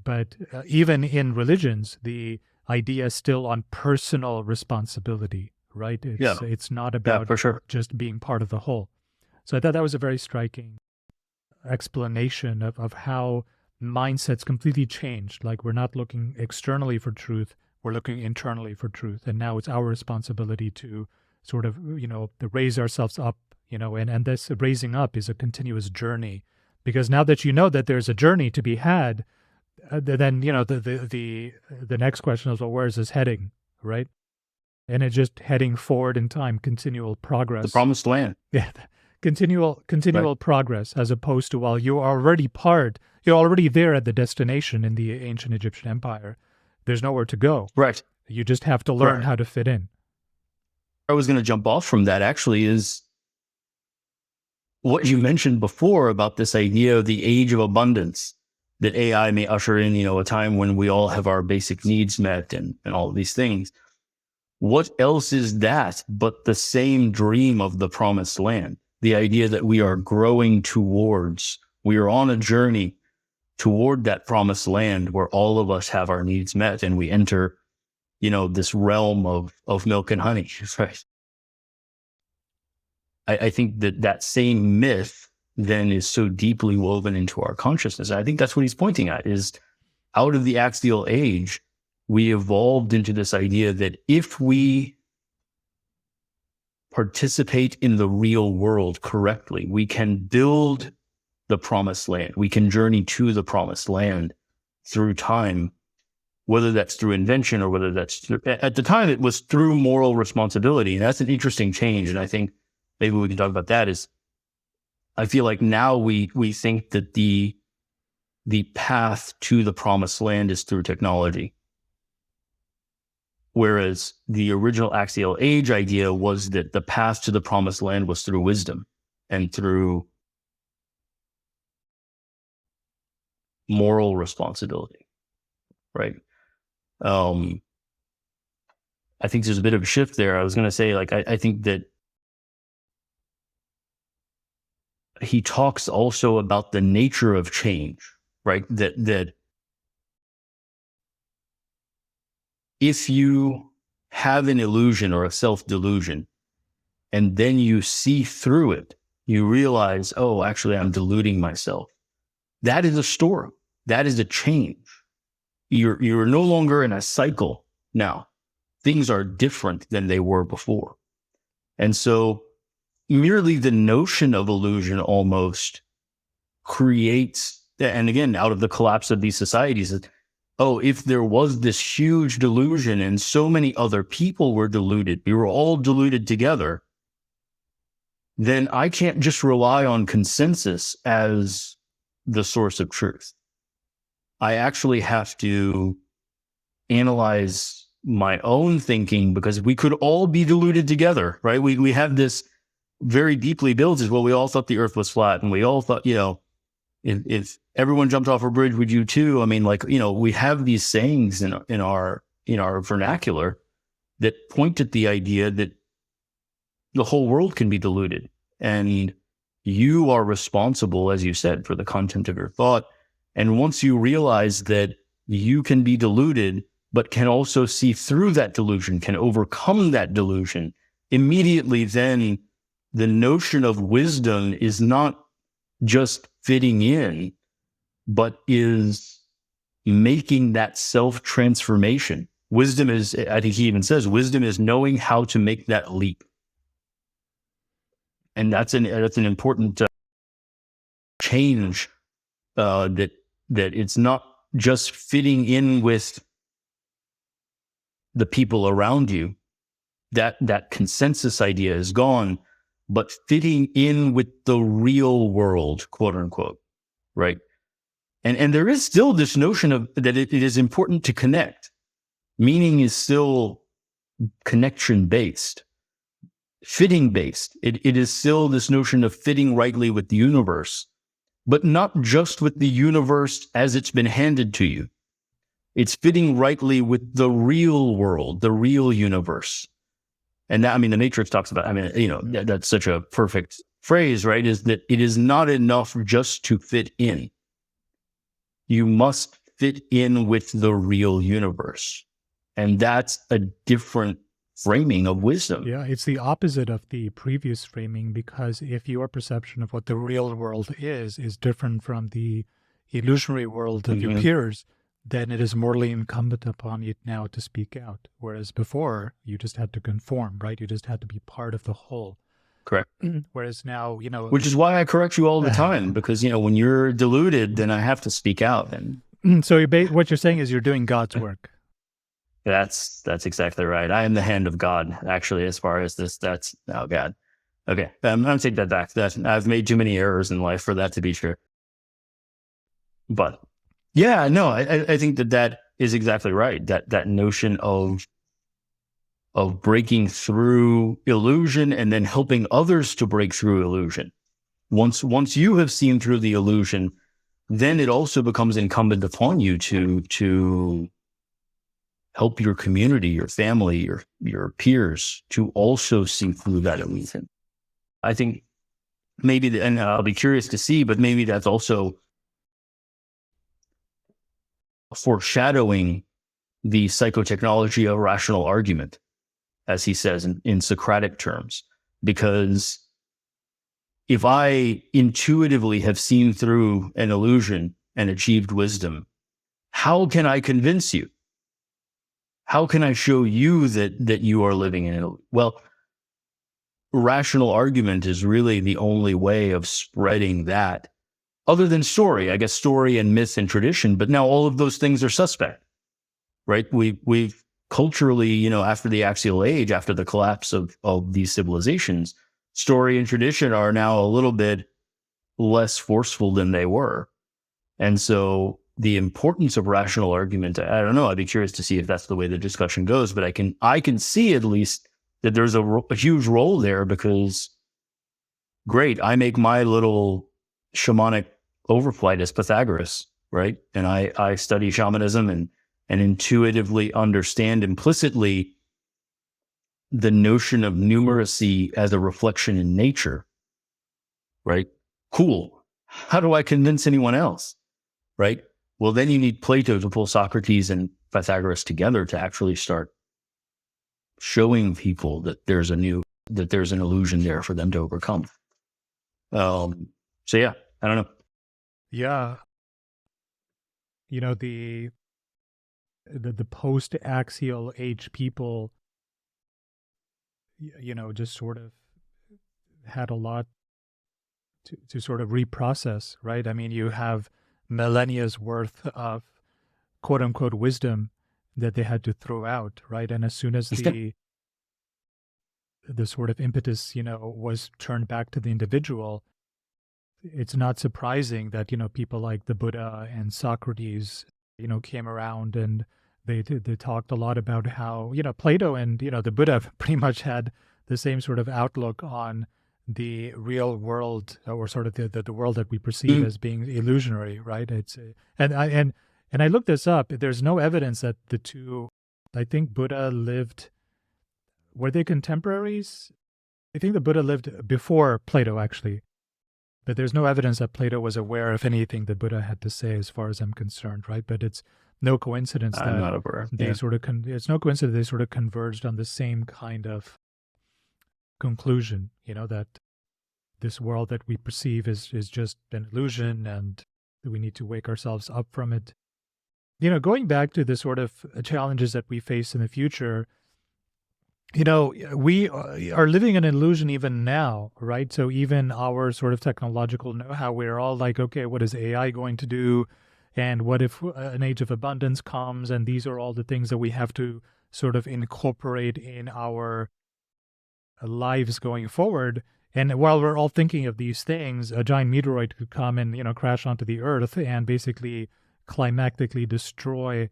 B: But even in religions, the idea is still on personal responsibility, right? It's not about just being part of the whole. So I thought that was a very striking explanation of how mindsets completely changed. Like, we're not looking externally for truth, we're looking internally for truth. And now it's our responsibility to sort of, raise ourselves up, and this raising up is a continuous journey. Because now that you know that there's a journey to be had, then, the next question is, well, where is this heading, right? And it's just heading forward in time, continual progress.
A: The promised land.
B: Yeah, continual progress, as opposed to, well, you're already there at the destination in the ancient Egyptian empire. There's nowhere to go.
A: Right.
B: You just have to learn how to fit in.
A: I was going to jump off from that actually is what you mentioned before about this idea of the age of abundance, that AI may usher in, a time when we all have our basic needs met and all of these things. What else is that but the same dream of the promised land? The idea that we are growing towards, we are on a journey toward that promised land where all of us have our needs met and we enter, this realm of milk and honey, right? I think that same myth then is so deeply woven into our consciousness. I think that's what he's pointing at is out of the Axial Age, we evolved into this idea that if we participate in the real world correctly, we can build the promised land. We can journey to the promised land through time, whether that's through invention or whether that's through, at the time it was through moral responsibility. And that's an interesting change. And I think maybe we can talk about that is I feel like now we think that the path to the promised land is through technology. Whereas the original Axial Age idea was that the path to the promised land was through wisdom and through moral responsibility, right? I think there's a bit of a shift there. I was going to say, like, I think that he talks also about the nature of change, right? That if you have an illusion or a self-delusion, and then you see through it, you realize, oh, actually, I'm deluding myself. That is a storm. That is a change. You're no longer in a cycle now. Things are different than they were before. And so merely the notion of illusion almost creates, and again, out of the collapse of these societies, oh, if there was this huge delusion and so many other people were deluded, we were all deluded together, then I can't just rely on consensus as the source of truth. I actually have to analyze my own thinking, because we could all be deluded together, right? We have this very deeply built as well. We all thought the earth was flat, and we all thought, if everyone jumped off a bridge, would you too? I mean, like, we have these sayings in our vernacular that point at the idea that the whole world can be deluded, and you are responsible, as you said, for the content of your thought. And once you realize that you can be deluded, but can also see through that delusion, can overcome that delusion, immediately then the notion of wisdom is not just fitting in, but is making that self-transformation. Wisdom is, I think he even says, wisdom is knowing how to make that leap. And that's an important change, that it's not just fitting in with the people around you. That consensus idea is gone, but fitting in with the real world, quote unquote, right? And there is still this notion of that it is important to connect. Meaning is still connection based, fitting based. It is still this notion of fitting rightly with the universe, but not just with the universe as it's been handed to you. It's fitting rightly with the real world, the real universe. And that, the Matrix talks about, that's such a perfect phrase, right? Is that it is not enough just to fit in. You must fit in with the real universe. And that's a different framing of wisdom.
B: Yeah, it's the opposite of the previous framing, because if your perception of what the real world is different from the illusionary world of your peers, then it is morally incumbent upon you now to speak out. Whereas before, you just had to conform, right? You just had to be part of the whole.
A: Correct.
B: Whereas now,
A: Which is why I correct you all the time, because, when you're deluded, then I have to speak out. And
B: so what you're saying is you're doing God's work.
A: That's exactly right. I am the hand of God, actually, as far as this. Oh, God. Okay. I'm going to take that back. I've made too many errors in life for that to be true. But yeah, no, I think that is exactly right. That notion of breaking through illusion and then helping others to break through illusion. Once you have seen through the illusion, then it also becomes incumbent upon you to help your community, your family, your peers to also see through that illusion. I think maybe, and I'll be curious to see, but maybe that's also foreshadowing the psychotechnology of rational argument, as he says in Socratic terms. Because if I intuitively have seen through an illusion and achieved wisdom, how can I convince you? How can I show you that you are living in it? Well, rational argument is really the only way of spreading that, other than story. I guess story and myth and tradition, but now all of those things are suspect, right? We've culturally, after the Axial Age, after the collapse of these civilizations, story and tradition are now a little bit less forceful than they were. And so the importance of rational argument, I don't know. I'd be curious to see if that's the way the discussion goes, but I can see at least that there's a huge role there, because great, I make my little shamanic overflight as Pythagoras, right? And I study shamanism and intuitively understand implicitly the notion of numeracy as a reflection in nature, right? Cool. How do I convince anyone else, right? Well, then you need Plato to pull Socrates and Pythagoras together to actually start showing people that there's an illusion there for them to overcome. So yeah, I don't know.
B: Yeah. The post-axial age people, just sort of had a lot to sort of reprocess, right? I mean, you have millennia's worth of quote unquote wisdom that they had to throw out, right? And as soon as the sort of impetus, was turned back to the individual, it's not surprising that, people like the Buddha and Socrates, came around, and they talked a lot about how, Plato and, the Buddha pretty much had the same sort of outlook on the real world, or sort of the world that we perceive as being illusionary, right? And I looked this up. There's no evidence that the two, I think Buddha lived, were they contemporaries? I think the Buddha lived before Plato, actually. But there's no evidence that Plato was aware of anything that Buddha had to say, as far as I'm concerned, right? But it's no coincidence that
A: I'm not aware.
B: they sort of it's no coincidence they sort of converged on the same kind of conclusion, that this world that we perceive is just an illusion, and we need to wake ourselves up from it. Going back to the sort of challenges that we face in the future, we are living in an illusion even now, right? So even our sort of technological know-how, we're all like, okay, what is AI going to do? And what if an age of abundance comes? And these are all the things that we have to sort of incorporate in our lives going forward. And while we're all thinking of these things, a giant meteoroid could come and, crash onto the Earth and basically climactically destroy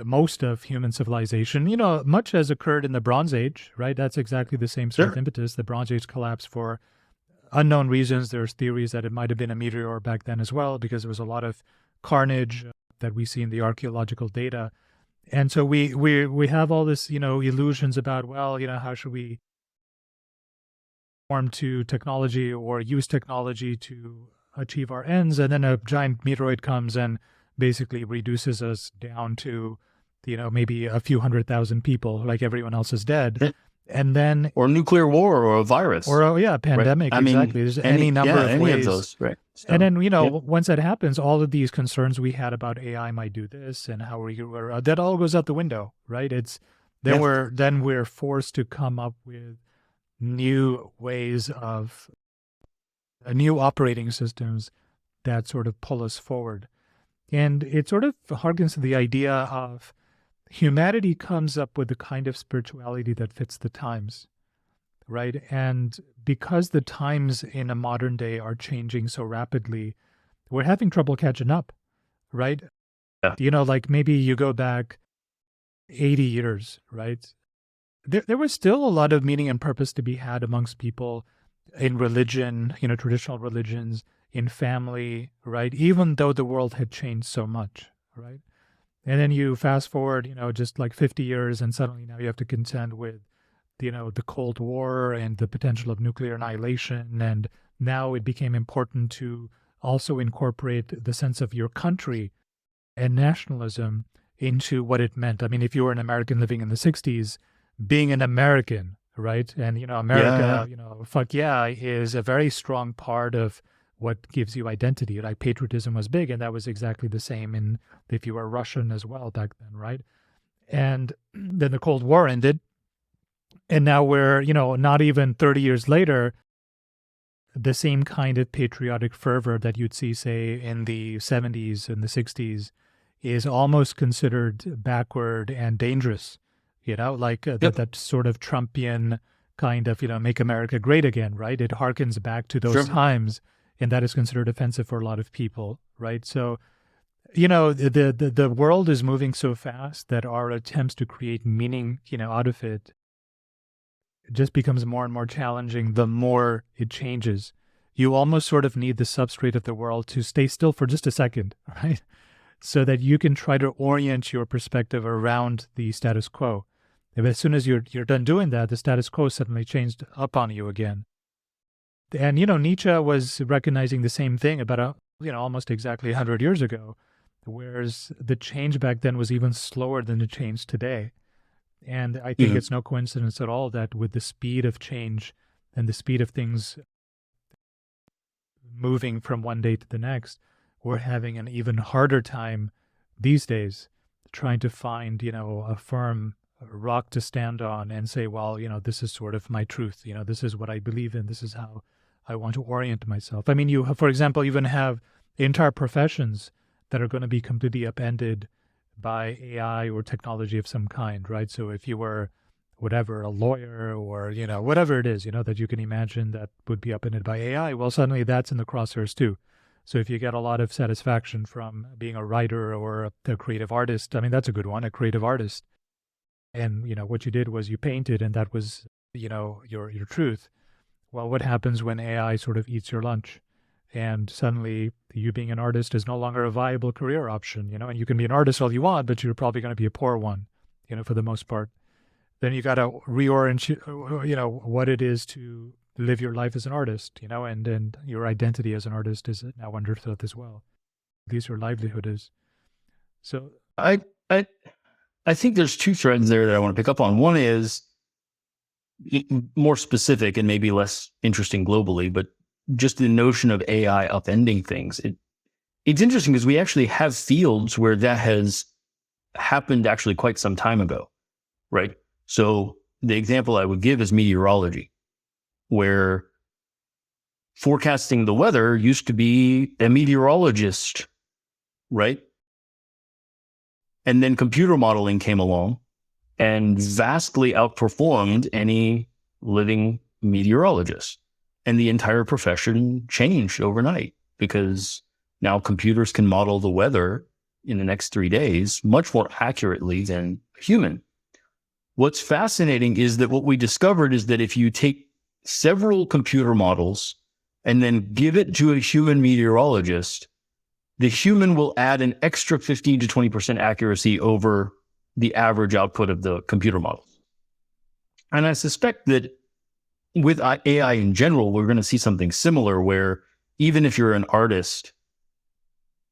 B: most of human civilization, much as occurred in the Bronze Age, right? That's exactly the same sort of impetus. The Bronze Age collapsed for unknown reasons. There's theories that it might have been a meteor back then as well, because there was a lot of carnage that we see in the archaeological data. And so we have all this, illusions about, well, how should we form to technology or use technology to achieve our ends? And then a giant meteoroid comes and basically reduces us down to, maybe a few 100,000 people, like everyone else is dead. And then,
A: or nuclear war, or a virus,
B: or a pandemic. Right? Exactly. There's any number of ways.
A: Of those, right? So,
B: and then, once that happens, all of these concerns we had about AI might do this, and how that all goes out the window, right? We're forced to come up with new ways of new operating systems that sort of pull us forward. And it sort of harkens to the idea of humanity comes up with the kind of spirituality that fits the times, right? And because the times in a modern day are changing so rapidly, we're having trouble catching up, right? Yeah. Like maybe you go back 80 years, right? There was still a lot of meaning and purpose to be had amongst people in religion, traditional religions, in family, right? Even though the world had changed so much, right? And then you fast forward, just like 50 years, and suddenly now you have to contend with, the Cold War and the potential of nuclear annihilation. And now it became important to also incorporate the sense of your country and nationalism into what it meant. I mean, if you were an American living in the 60s, being an American, right? And, America, fuck yeah, is a very strong part of what gives you identity. Like patriotism was big, and that was exactly the same if you were Russian as well back then, right? And then the Cold War ended, and now we're, not even 30 years later, the same kind of patriotic fervor that you'd see, say, in the 70s and the 60s is almost considered backward and dangerous, that sort of Trumpian kind of, make America great again, right? It harkens back to those times. And that is considered offensive for a lot of people, right? So, the world is moving so fast that our attempts to create meaning, out of it just becomes more and more challenging the more it changes. You almost sort of need the substrate of the world to stay still for just a second, right? So that you can try to orient your perspective around the status quo. But as soon as you're done doing that, the status quo suddenly changed up on you again. And, Nietzsche was recognizing the same thing about, almost exactly 100 years ago, whereas the change back then was even slower than the change today. And I think it's no coincidence at all that with the speed of change and the speed of things moving from one day to the next, we're having an even harder time these days trying to find, a firm rock to stand on and say, well, this is sort of my truth. This is what I believe in. This is how I want to orient myself. I mean, you, for example, even have entire professions that are going to be completely upended by AI or technology of some kind, right? So if you were whatever, a lawyer or, whatever it is, that you can imagine that would be upended by AI, well, suddenly that's in the crosshairs too. So if you get a lot of satisfaction from being a writer or a creative artist, I mean, that's a good one, a creative artist. And, what you did was you painted and that was, your truth. Well, what happens when AI sort of eats your lunch? And suddenly you being an artist is no longer a viable career option, and you can be an artist all you want, but you're probably going to be a poor one, for the most part. Then you got to reorient, what it is to live your life as an artist, and your identity as an artist is now under threat as well. At least your livelihood is. So
A: I think there's two threads there that I want to pick up on. One is more specific and maybe less interesting globally, but just the notion of AI upending things. It's interesting because we actually have fields where that has happened actually quite some time ago, right? So the example I would give is meteorology, where forecasting the weather used to be a meteorologist, right? And then computer modeling came along and vastly outperformed any living meteorologist. And the entire profession changed overnight because now computers can model the weather in the next 3 days much more accurately than a human. What's fascinating is that what we discovered is that if you take several computer models and then give it to a human meteorologist, the human will add an extra 15 to 20% accuracy over the average output of the computer model. And I suspect that with AI in general, we're going to see something similar where even if you're an artist,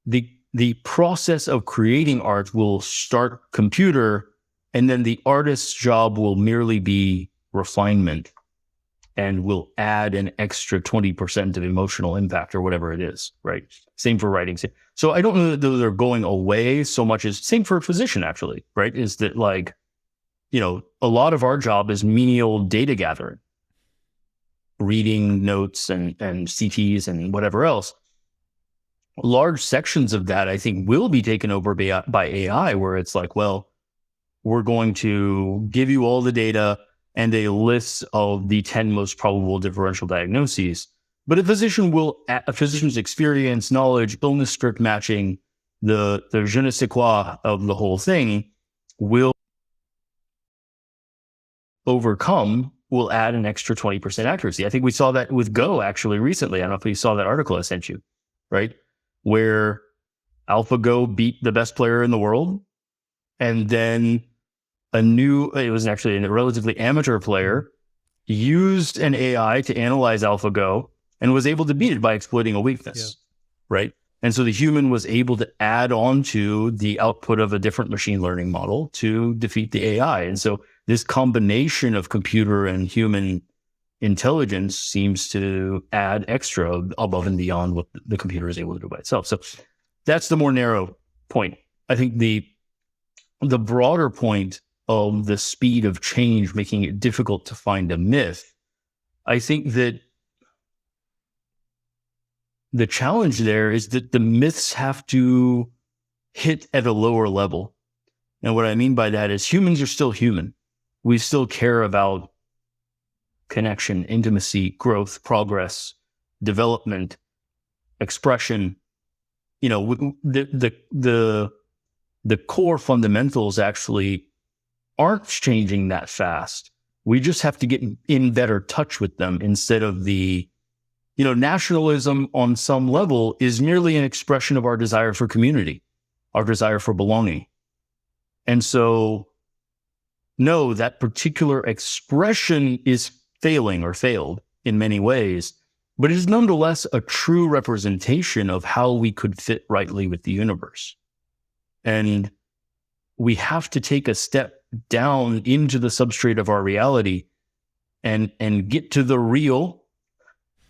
A: the process of creating art will start computer, and then the artist's job will merely be refinement and will add an extra 20% of emotional impact or whatever it is, right? Same for writing. So I don't know that they're going away so much as same for a physician actually, right? Is that like, a lot of our job is menial data gathering, reading notes and CTs and whatever else. Large sections of that, I think, will be taken over by AI, where it's like, well, we're going to give you all the data and a list of the 10 most probable differential diagnoses. But a physician's experience, knowledge, illness script matching, the je ne sais quoi of the whole thing will add an extra 20% accuracy. I think we saw that with Go actually recently. I don't know if you saw that article I sent you, right? Where AlphaGo beat the best player in the world. And then it was actually a relatively amateur player, used an AI to analyze AlphaGo and was able to beat it by exploiting a weakness, right? And so the human was able to add on to the output of a different machine learning model to defeat the AI. And so this combination of computer and human intelligence seems to add extra above and beyond what the computer is able to do by itself. So that's the more narrow point. I think the broader point of the speed of change making it difficult to find a myth, I think that the challenge there is that the myths have to hit at a lower level. And what I mean by that is humans are still human. We still care about connection, intimacy, growth, progress, development, expression. The core fundamentals actually aren't changing that fast. We just have to get in better touch with them instead of nationalism on some level is merely an expression of our desire for community, our desire for belonging. And so no, that particular expression is failing or failed in many ways, but it is nonetheless a true representation of how we could fit rightly with the universe. And we have to take a step down into the substrate of our reality and get to the real.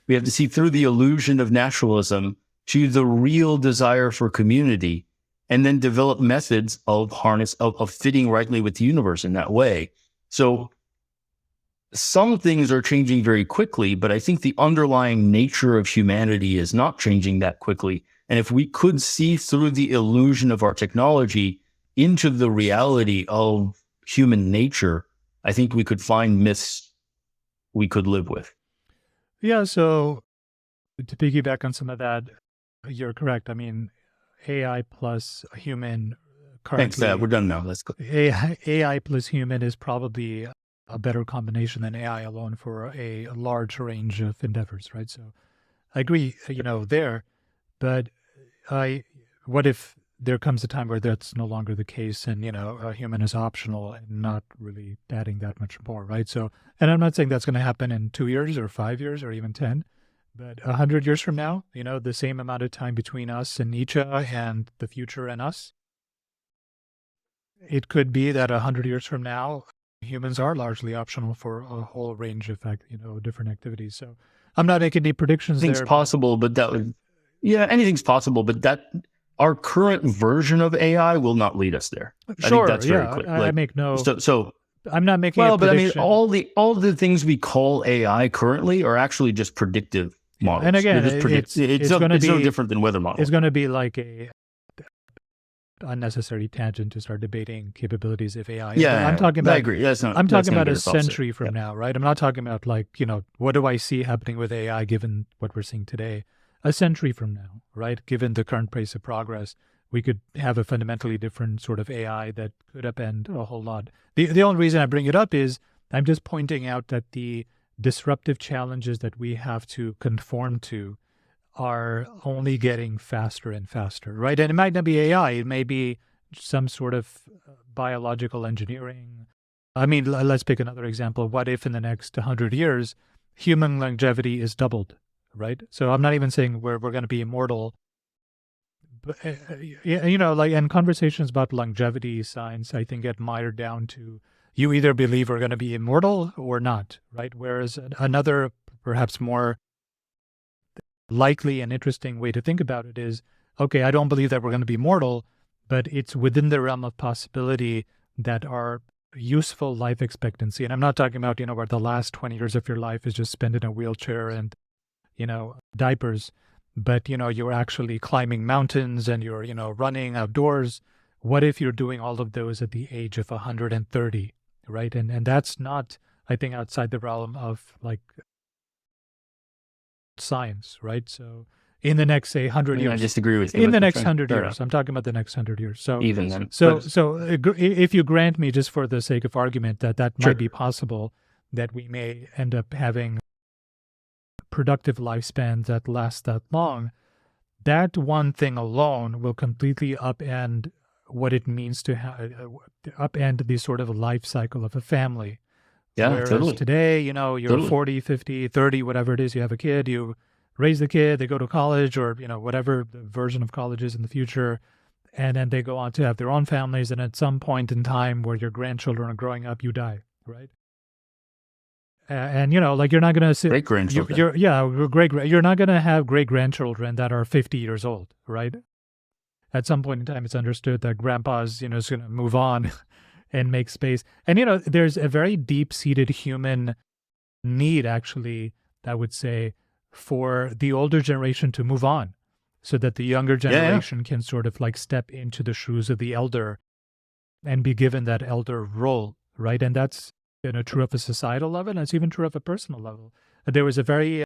A: We have to see through the illusion of naturalism to the real desire for community, and then develop methods of fitting rightly with the universe in that way. So some things are changing very quickly, but I think the underlying nature of humanity is not changing that quickly. And if we could see through the illusion of our technology into the reality of human nature, I think we could find myths we could live with.
B: Yeah, so to piggyback on some of that, you're correct. I mean, AI plus human
A: Thanks,
B: currently,
A: we're done now. Let's go.
B: AI plus human is probably a better combination than AI alone for a large range of endeavors, right? So I agree, there, but what if there comes a time where that's no longer the case and, a human is optional and not really adding that much more, right? So, and I'm not saying that's going to happen in 2 years or 5 years or even 10, but 100 years from now, the same amount of time between us and Nietzsche and the future and us, it could be that 100 years from now, humans are largely optional for a whole range of, different activities. So I'm not making any predictions there.
A: Anything's possible, but anything's possible, but that our current version of AI will not lead us there.
B: Sure,
A: I think that's very clear.
B: I make no.
A: So
B: I'm not making. Well,
A: but I mean, all the things we call AI currently are actually just predictive models.
B: And again, it's
A: no different than weather models.
B: It's going to be like a unnecessary tangent to start debating capabilities of AI.
A: Yeah,
B: I'm talking about.
A: I agree.
B: I'm talking about a century from now, right? I'm not talking about what do I see happening with AI given what we're seeing today. A century from now, right? Given the current pace of progress, we could have a fundamentally different sort of AI that could upend a whole lot. The only reason I bring it up is I'm just pointing out that the disruptive challenges that we have to conform to are only getting faster and faster, right? And it might not be AI. It may be some sort of biological engineering. I mean, let's pick another example. What if in the next 100 years, human longevity is doubled, right? So I'm not even saying we're going to be immortal. But, and conversations about longevity science, I think, get mired down to you either believe we're going to be immortal or not, right? Whereas another, perhaps more likely and interesting way to think about it is, okay, I don't believe that we're going to be mortal, but it's within the realm of possibility that our useful life expectancy, and I'm not talking about, where the last 20 years of your life is just spent in a wheelchair and, diapers, but, you're actually climbing mountains and you're, running outdoors. What if you're doing all of those at the age of 130, right? And that's not, I think, outside the realm of science, right? So in the next, say, 100 years.
A: I disagree with you.
B: In the next 100 years. I'm talking about the next 100 years. So
A: even then.
B: So if you grant me, just for the sake of argument, that might be possible, that we may end up having productive lifespans that last that long, that one thing alone will completely upend what it means to upend the sort of life cycle of a family.
A: Yeah,
B: whereas
A: totally.
B: Today, you're 40, 50, 30, whatever it is, you have a kid, you raise the kid, they go to college or, whatever the version of college is in the future, and then they go on to have their own families, and at some point in time where your grandchildren are growing up, you die, right? And, you're not going to see
A: great-grandchildren.
B: You're not going to have great-grandchildren that are 50 years old, right? At some point in time, it's understood that grandpa's, is going to move on and make space. And, there's a very deep-seated human need, actually, I would say, for the older generation to move on so that the younger generation can sort of step into the shoes of the elder and be given that elder role, right? And that's, true of a societal level, and it's even true of a personal level. There was a very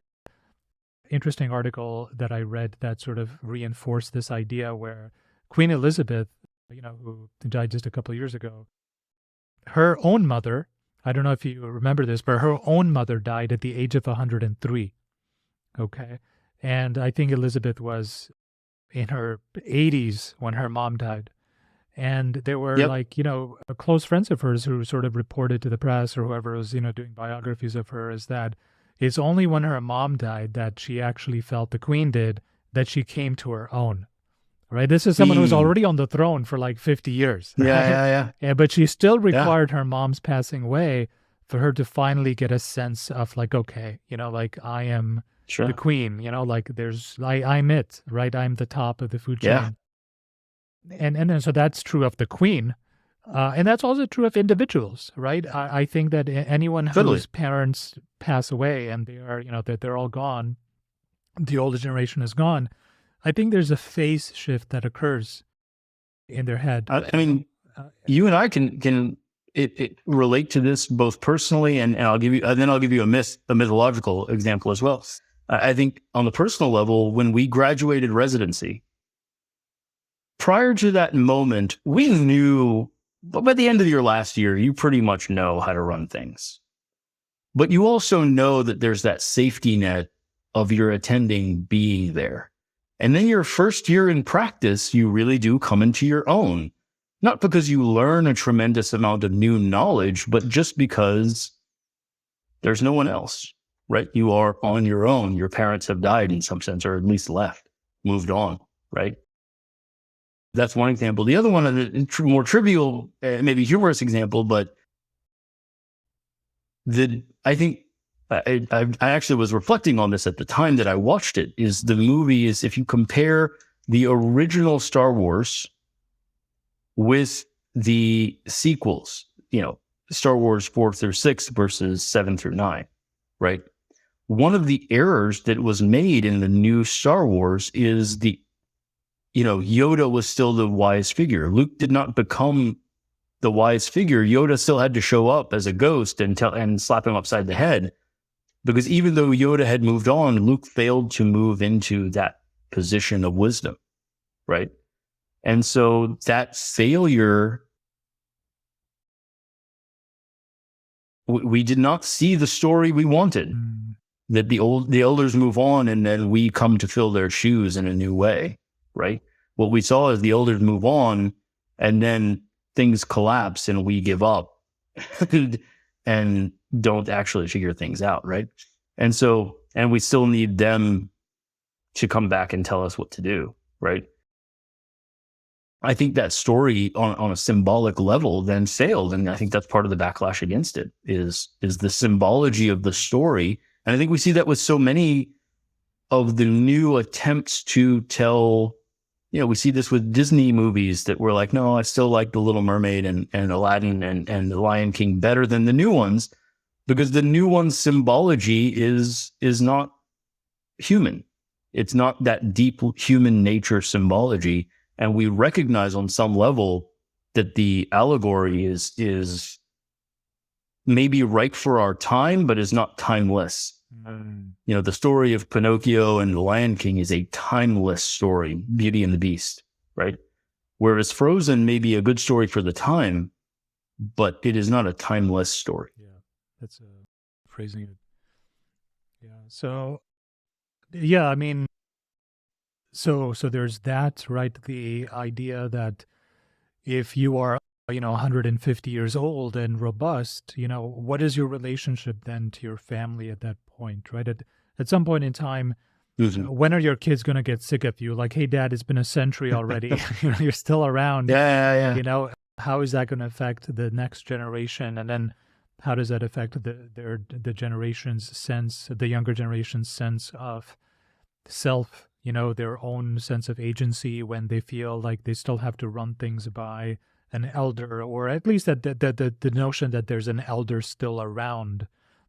B: interesting article that I read that sort of reinforced this idea where Queen Elizabeth, who died just a couple of years ago, her own mother, I don't know if you remember this, but her own mother died at the age of 103. Okay. And I think Elizabeth was in her 80s when her mom died. And there were
A: Yep.
B: like, close friends of hers who sort of reported to the press or whoever was, doing biographies of her, is that it's only when her mom died that she actually felt, the queen did, that she came to her own. Right? This is someone who's already on the throne for like 50 years. Right?
A: Yeah.
B: But she still
A: Yeah.
B: required her mom's passing away for her to finally get a sense of like, okay, like I am
A: Sure.
B: the queen, like I'm it, right? I'm the top of the food chain.
A: Yeah.
B: And so that's true of the queen. And that's also true of individuals, right? I think that anyone
A: Totally.
B: whose parents pass away and they are, that they're all gone, the older generation is gone, I think there's a phase shift that occurs in their head.
A: I mean, you and I can it relate to this both personally, and I'll give you a mythological example as well. I think on the personal level, when we graduated residency, prior to that moment, we knew, but by the end of your last year, you pretty much know how to run things. But you also know that there's that safety net of your attending being there. And then your first year in practice, you really do come into your own. Not because you learn a tremendous amount of new knowledge, but just because there's no one else, right? You are on your own. Your parents have died in some sense, or at least left, moved on, right? That's one example. The other one, a more trivial, maybe humorous example, but I think I actually was reflecting on this at the time that I watched it, is the movie is, if you compare the original Star Wars with the sequels, Star Wars 4 through 6 versus 7 through 9, right? One of the errors that was made in the new Star Wars is Yoda was still the wise figure. Luke did not become the wise figure. Yoda still had to show up as a ghost and slap him upside the head, because even though Yoda had moved on, Luke failed to move into that position of wisdom, right? And so that failure, we did not see the story we wanted. That the elders move on and then we come to fill their shoes in a new way, right? What we saw is the elders move on and then things collapse and we give up and don't actually figure things out, right? And we still need them to come back and tell us what to do, right? I think that story on a symbolic level then failed. And I think that's part of the backlash against it is the symbology of the story. And I think we see that with so many of the new attempts to tell, we see this with Disney movies that were like, no, I still like The Little Mermaid and Aladdin and The Lion King better than the new ones, because the new one's symbology is not human. It's not that deep human nature symbology. And we recognize on some level that the allegory is maybe right for our time, but is not timeless. The story of Pinocchio and The Lion King is a timeless story, Beauty and the Beast, right? Whereas Frozen may be a good story for the time, but it is not a timeless story.
B: Yeah, that's phrasing it. Yeah. So, yeah, I mean, so there's that, right? The idea that if you are, 150 years old and robust, what is your relationship then to your family at that point, right? At some point in time, when are your kids going to get sick of you? Like, hey, Dad, it's been a century already. You're still around.
A: Yeah.
B: How is that going to affect the next generation? And then how does that affect the generation's sense, the younger generation's sense of self, their own sense of agency when they feel like they still have to run things by an elder, or at least that the notion that there's an elder still around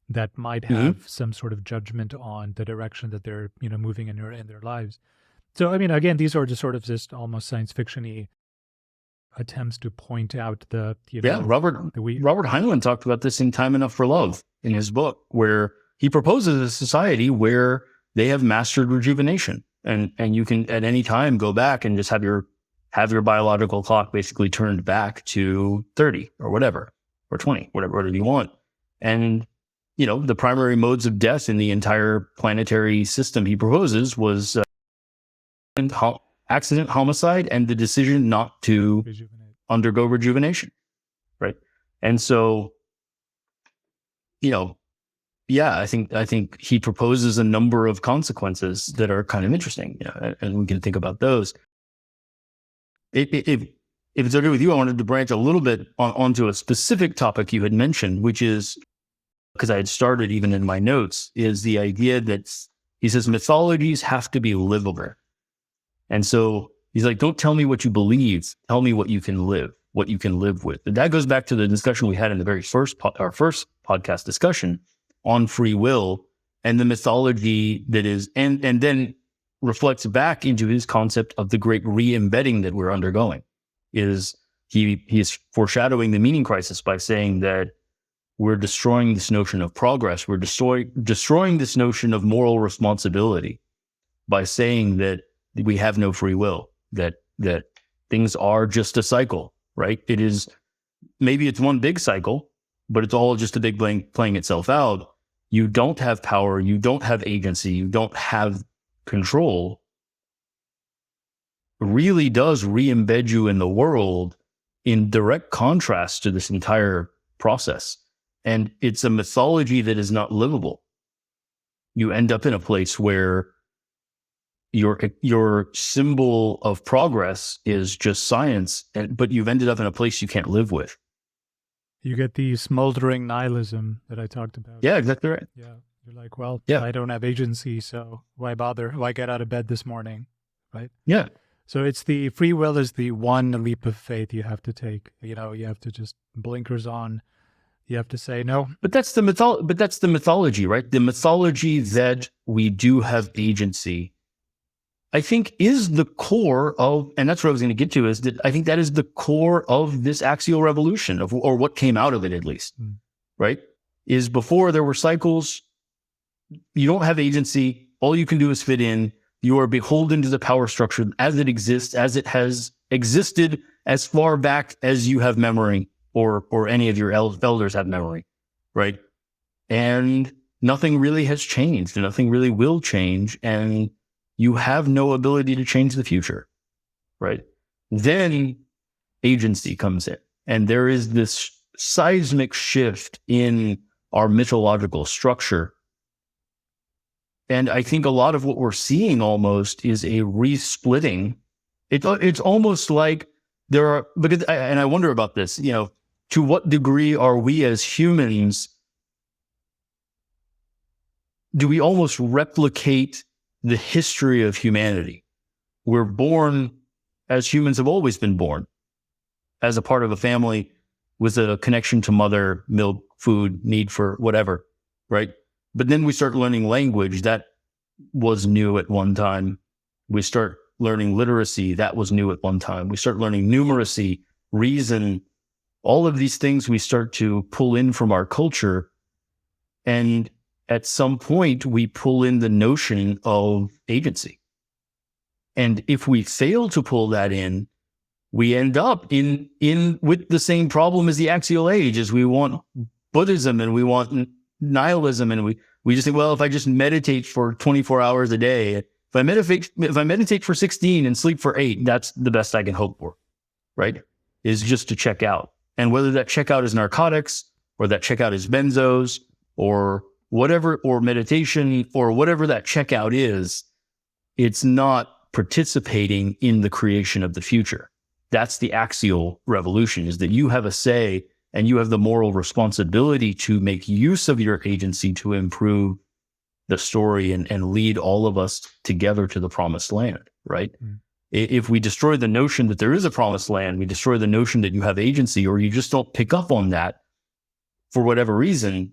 B: that might have some sort of judgment on the direction that they're moving in their lives. So I mean, again, these are just almost science fiction-y attempts to point out
A: Robert Heinlein talked about this in Time Enough for Love in his book, where he proposes a society where they have mastered rejuvenation, and you can at any time go back and just have your biological clock basically turned back to 30 or whatever, or 20, whatever you want. And, the primary modes of death in the entire planetary system he proposes was accident, homicide, and the decision not to undergo rejuvenation, right? And so, I think he proposes a number of consequences that are kind of interesting, and we can think about those. If it's okay with you, I wanted to branch a little bit onto a specific topic you had mentioned, which is, because I had started even in my notes, is the idea that he says mythologies have to be livable. And so he's like, don't tell me what you believe, tell me what you can live with. And that goes back to the discussion we had in the very our first podcast discussion on free will and the mythology that is, and then reflects back into his concept of the great re-embedding that we're undergoing. Is he is foreshadowing the meaning crisis by saying that we're destroying this notion of progress. We're destroying this notion of moral responsibility by saying that we have no free will, that things are just a cycle, right? It is, maybe it's one big cycle, but it's all just a big playing itself out. You don't have power. You don't have agency. You don't have control. Really does re-embed you in the world in direct contrast to this entire process. And it's a mythology that is not livable. You end up in a place where your symbol of progress is just science, but you've ended up in a place you can't live with.
B: You get the smoldering nihilism that I talked about.
A: Yeah, exactly right.
B: Yeah. You're like, well, yeah, I don't have agency, so why bother? Why get out of bed this morning? Right?
A: Yeah.
B: So it's the free will is the one leap of faith you have to take. You have to just blinkers on. You have to say no.
A: But that's the mythology, right? The mythology that we do have agency, I think, is the core of, and that's what I was going to get to, is that I think that is the core of this axial revolution, or what came out of it, at least, right? Is before there were cycles, you don't have agency. All you can do is fit in. You are beholden to the power structure as it exists, as it has existed as far back as you have memory, or any of your elders have memory, right? And nothing really has changed, and nothing really will change, and you have no ability to change the future, right? Then agency comes in, and there is this seismic shift in our mythological structure. And I think a lot of what we're seeing almost is a resplitting. It's almost like there are, and I wonder about this, to what degree are we as humans, do we almost replicate the history of humanity? We're born, as humans have always been born, as a part of a family with a connection to mother, milk, food, need for whatever, right? But then we start learning language. That was new at one time. We start learning literacy. That was new at one time. We start learning numeracy, reason. All of these things we start to pull in from our culture. And at some point, we pull in the notion of agency. And if we fail to pull that in, we end up in with the same problem as the Axial Age, as we want Buddhism and we want nihilism, and we just think, well, if I just meditate for 24 hours a day, if I meditate for 16 and sleep for 8, that's the best I can hope for, right? Is just to check out. And whether that checkout is narcotics, or that checkout is benzos, or whatever, or meditation, or whatever that checkout is, it's not participating in the creation of the future. That's the axial revolution, is that you have a say and you have the moral responsibility to make use of your agency to improve the story and lead all of us together to the promised land, right? If we destroy the notion that there is a promised land, we destroy the notion that you have agency, or you just don't pick up on that for whatever reason,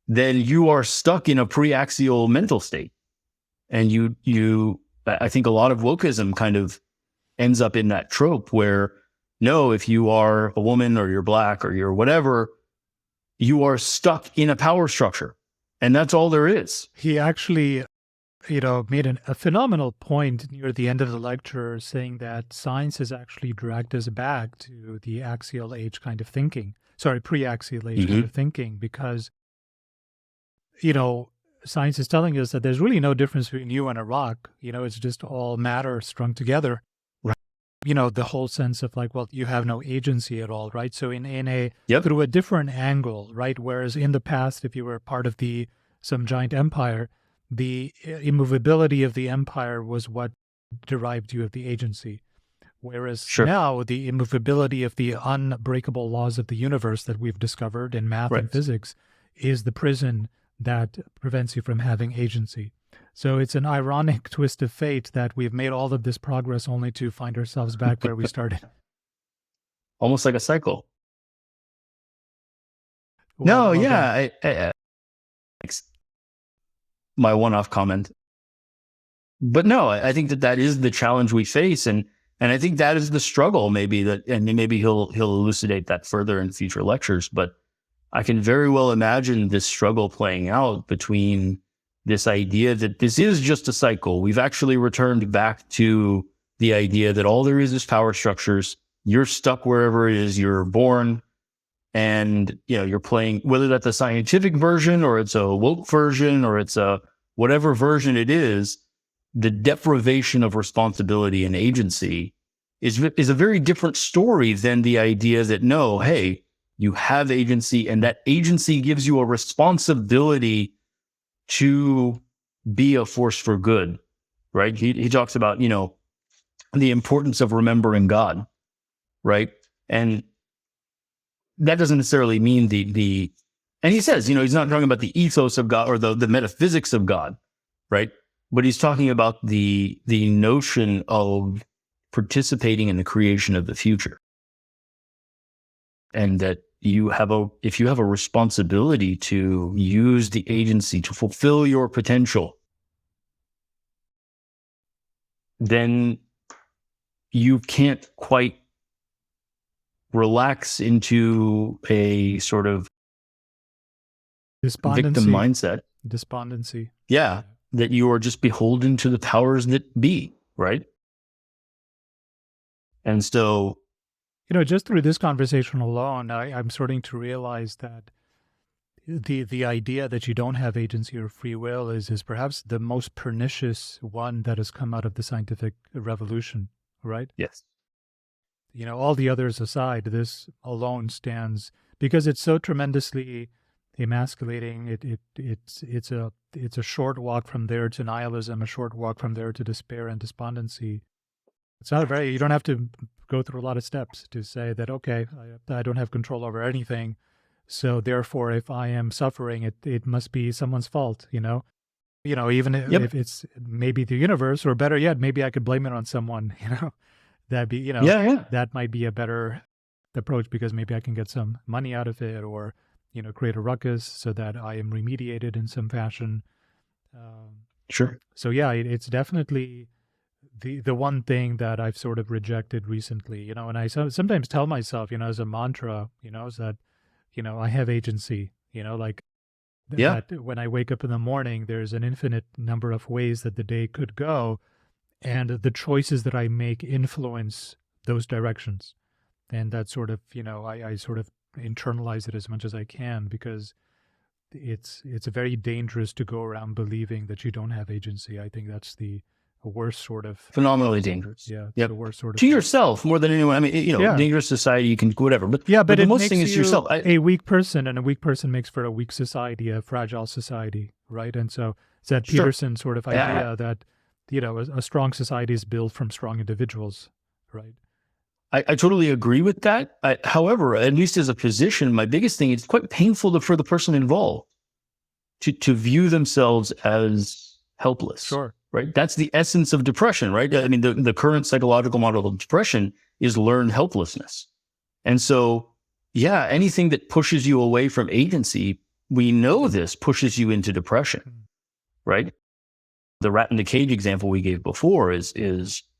A: then you are stuck in a pre-axial mental state. And I think a lot of wokeism kind of ends up in that trope where, no, if you are a woman or you're black or you're whatever, you are stuck in a power structure. And that's all there is.
B: He actually, made a phenomenal point near the end of the lecture, saying that science has actually dragged us back to the axial age kind of thinking. Sorry, pre-axial age kind of thinking, because, science is telling us that there's really no difference between you and a rock. It's just all matter strung together. the whole sense of like, well, you have no agency at all, right? So
A: Yep.
B: through a different angle, right? Whereas in the past, if you were part of some giant empire, the immovability of the empire was what derived you of the agency. Whereas
A: Sure.
B: now the immovability of the unbreakable laws of the universe that we've discovered in math and
A: Right.
B: physics is the prison that prevents you from having agency. So it's an ironic twist of fate that we've made all of this progress only to find ourselves back where we started.
A: Almost like a cycle.
B: Well,
A: No,
B: well done.
A: yeah. My one-off comment. But no, I think that is the challenge we face. And I think that is the struggle, and maybe he'll elucidate that further in future lectures. But I can very well imagine this struggle playing out between this idea that this is just a cycle. We've actually returned back to the idea that all there is power structures. You're stuck wherever it is you're born. And, you're playing, whether that's a scientific version or it's a woke version or it's a whatever version it is, the deprivation of responsibility and agency is a very different story than the idea that, no, hey, you have agency and that agency gives you a responsibility to be a force for good, right? He talks about, the importance of remembering God, right? And that doesn't necessarily mean and he says, he's not talking about the ethos of God or the metaphysics of God, right? But he's talking about the notion of participating in the creation of the future. And that if you have a responsibility to use the agency to fulfill your potential, then you can't quite relax into a sort of victim mindset.
B: Despondency.
A: Yeah. That you are just beholden to the powers that be, right? And so,
B: just through this conversation alone, I'm starting to realize that the idea that you don't have agency or free will is perhaps the most pernicious one that has come out of the scientific revolution, right?
A: yes.
B: All the others aside, this alone stands because it's so tremendously emasculating. It's a short walk from there to nihilism, a short walk from there to despair and despondency. It's not you don't have to go through a lot of steps to say that, okay, I don't have control over anything. So therefore, if I am suffering, it must be someone's fault, even if it's maybe the universe, or better yet, maybe I could blame it on someone, that'd be, that might be a better approach because maybe I can get some money out of it or, create a ruckus so that I am remediated in some fashion.
A: Sure.
B: So yeah, it's definitely the one thing that I've sort of rejected recently, and I sometimes tell myself, as a mantra, is that, I have agency, that when I wake up in the morning, there's an infinite number of ways that the day could go. And the choices that I make influence those directions. And that sort of, I sort of internalize it as much as I can because it's very dangerous to go around believing that you don't have agency. I think that's the worst sort of...
A: Phenomenally dangerous.
B: Yeah, it's the worst sort of...
A: To yourself more than anyone. I mean, dangerous society, you can whatever. But
B: but
A: the
B: it
A: most
B: makes
A: thing is yourself.
B: A weak person, and a weak person makes for a weak society, a fragile society, right? And so it's that Peterson sort of idea that, a strong society is built from strong individuals, right?
A: I totally agree with that. However, at least as a physician, my biggest thing, it's quite painful for the person involved to view themselves as helpless.
B: Sure.
A: Right? That's the essence of depression, right? I mean, the current psychological model of depression is learned helplessness. And so, anything that pushes you away from agency, we know this pushes you into depression, right? The rat in the cage example we gave before is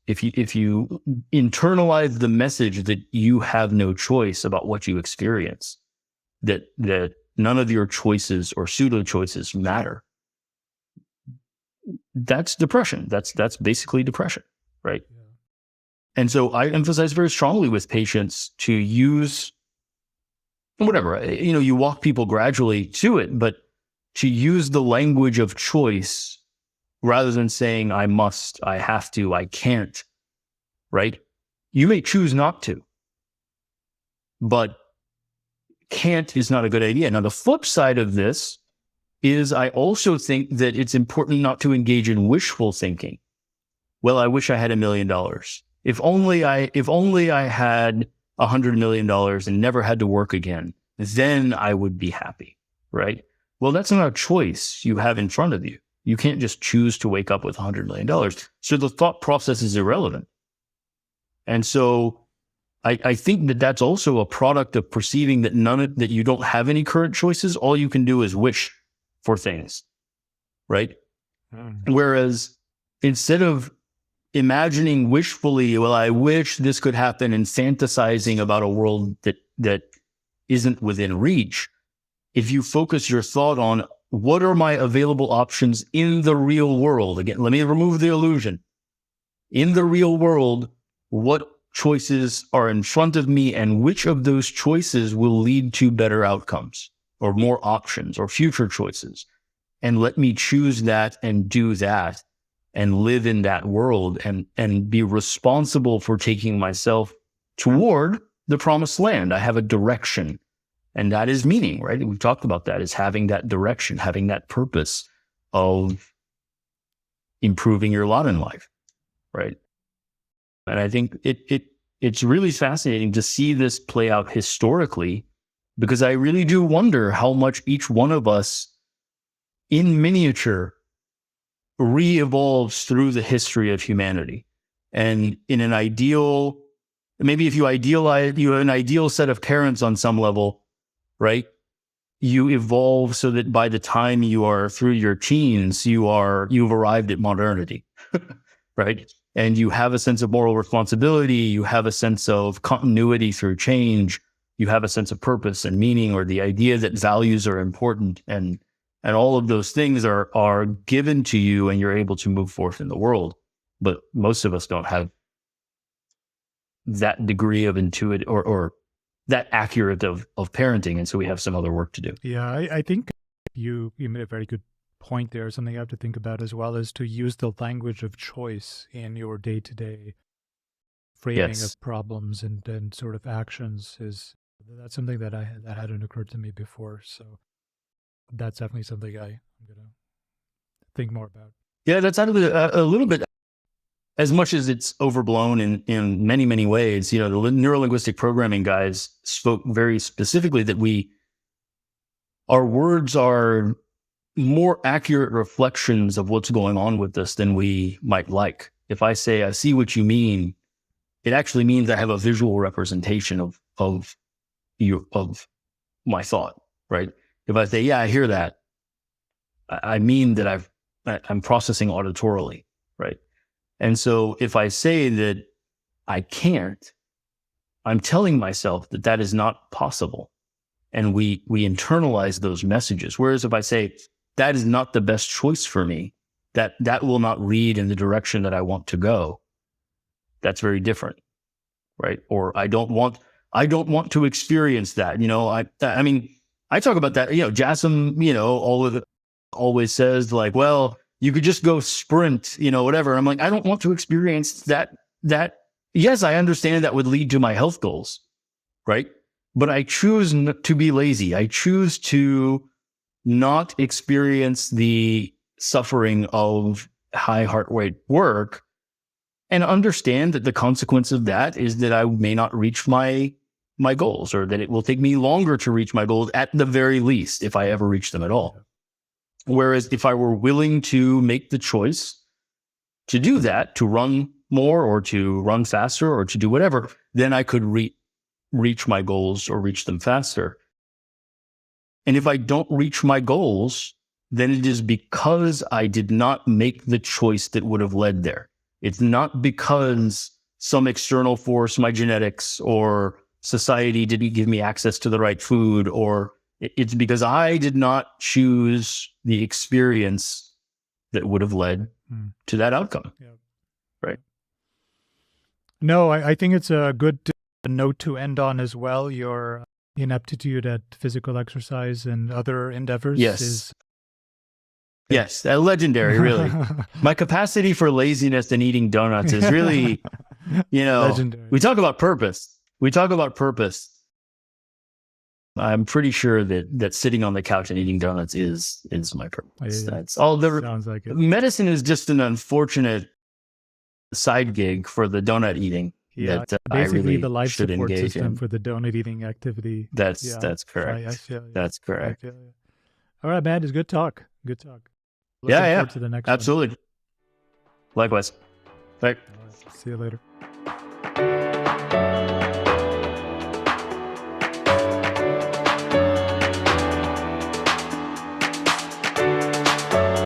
A: if you internalize the message that you have no choice about what you experience, that none of your choices or pseudo choices matter, that's depression. That's basically depression, right? Yeah. And so I emphasize very strongly with patients to use whatever, you walk people gradually to it, but to use the language of choice rather than saying I must, I have to, I can't, right? You may choose not to, but can't is not a good idea. Now, the flip side of this is I also think that it's important not to engage in wishful thinking. Well, I wish I had $1 million. If only I had $100 million and never had to work again, then I would be happy, right? Well, that's not a choice you have in front of you. You can't just choose to wake up with $100 million. So the thought process is irrelevant. And so I think that that's also a product of perceiving that that you don't have any current choices. All you can do is wish for things, right? Whereas instead of imagining wishfully, well, I wish this could happen, and fantasizing about a world that isn't within reach, if you focus your thought on what are my available options in the real world, again, let me remove the illusion. In the real world, what choices are in front of me, and which of those choices will lead to better outcomes or more options or future choices? And let me choose that and do that and live in that world and be responsible for taking myself toward the promised land. I have a direction, and that is meaning, right? We've talked about that, is having that direction, having that purpose of improving your lot in life, right? And I think it's really fascinating to see this play out historically, because I really do wonder how much each one of us in miniature re-evolves through the history of humanity. And in an ideal, maybe if you idealize, you have an ideal set of parents on some level, right? You evolve so that by the time you are through your teens, you've arrived at modernity, right? And you have a sense of moral responsibility. You have a sense of continuity through change. You have a sense of purpose and meaning, or the idea that values are important, and all of those things are given to you, and you're able to move forth in the world. But most of us don't have that degree of intuitive or that accurate of parenting. And so we have some other work to do.
B: Yeah, I think you made a very good point there. Something I have to think about as well is to use the language of choice in your day-to-day framing of problems and sort of actions. That's something that hadn't occurred to me before. So that's definitely something I'm going to think more about.
A: Yeah, that's actually a little bit, as much as it's overblown in many, many ways. You know, the neurolinguistic programming guys spoke very specifically that our words are more accurate reflections of what's going on with us than we might like. If I say, I see what you mean, it actually means I have a visual representation of my thought, right? If I say, yeah, I hear that, I mean that I'm processing auditorily, right? And so if I say that I can't, I'm telling myself that that is not possible. And we internalize those messages. Whereas if I say, that is not the best choice for me, that will not lead in the direction that I want to go, that's very different, right? Or I don't want to experience that. You know, I mean, I talk about that, you know, Jassim, you know, always says like, well, you could just go sprint, you know, whatever. I'm like, I don't want to experience that. Yes, I understand that would lead to my health goals, right? But I choose to be lazy. I choose to not experience the suffering of high heart rate work, and understand that the consequence of that is that I may not reach my goals, or that it will take me longer to reach my goals at the very least, if I ever reach them at all. Whereas if I were willing to make the choice to do that, to run more or to run faster or to do whatever, then I could reach my goals or reach them faster. And if I don't reach my goals, then it is because I did not make the choice that would have led there. It's not because some external force, my genetics or society, didn't give me access to the right food, or it's because I did not choose the experience that would have led to that outcome.
B: Yeah.
A: Right.
B: No, I think it's a good note to end on as well. Your inaptitude at physical exercise and other endeavors
A: Yes.
B: is
A: Yes, legendary, really. My capacity for laziness and eating donuts is really,
B: Legendary.
A: we talk about purpose. I'm pretty sure that sitting on the couch and eating donuts is my purpose.
B: Yeah.
A: That's all.
B: Sounds like it.
A: Medicine is just an unfortunate side gig for the donut eating.
B: Yeah,
A: that
B: basically
A: I really
B: the life
A: should
B: support
A: engage
B: system
A: in.
B: for the donut eating activity.
A: That's correct.
B: I feel you.
A: That's correct.
B: I feel you. All right, man. It's good talk. Good talk.
A: Looking
B: forward to the next one.
A: Absolutely. Likewise. Bye.
B: All right, see you later.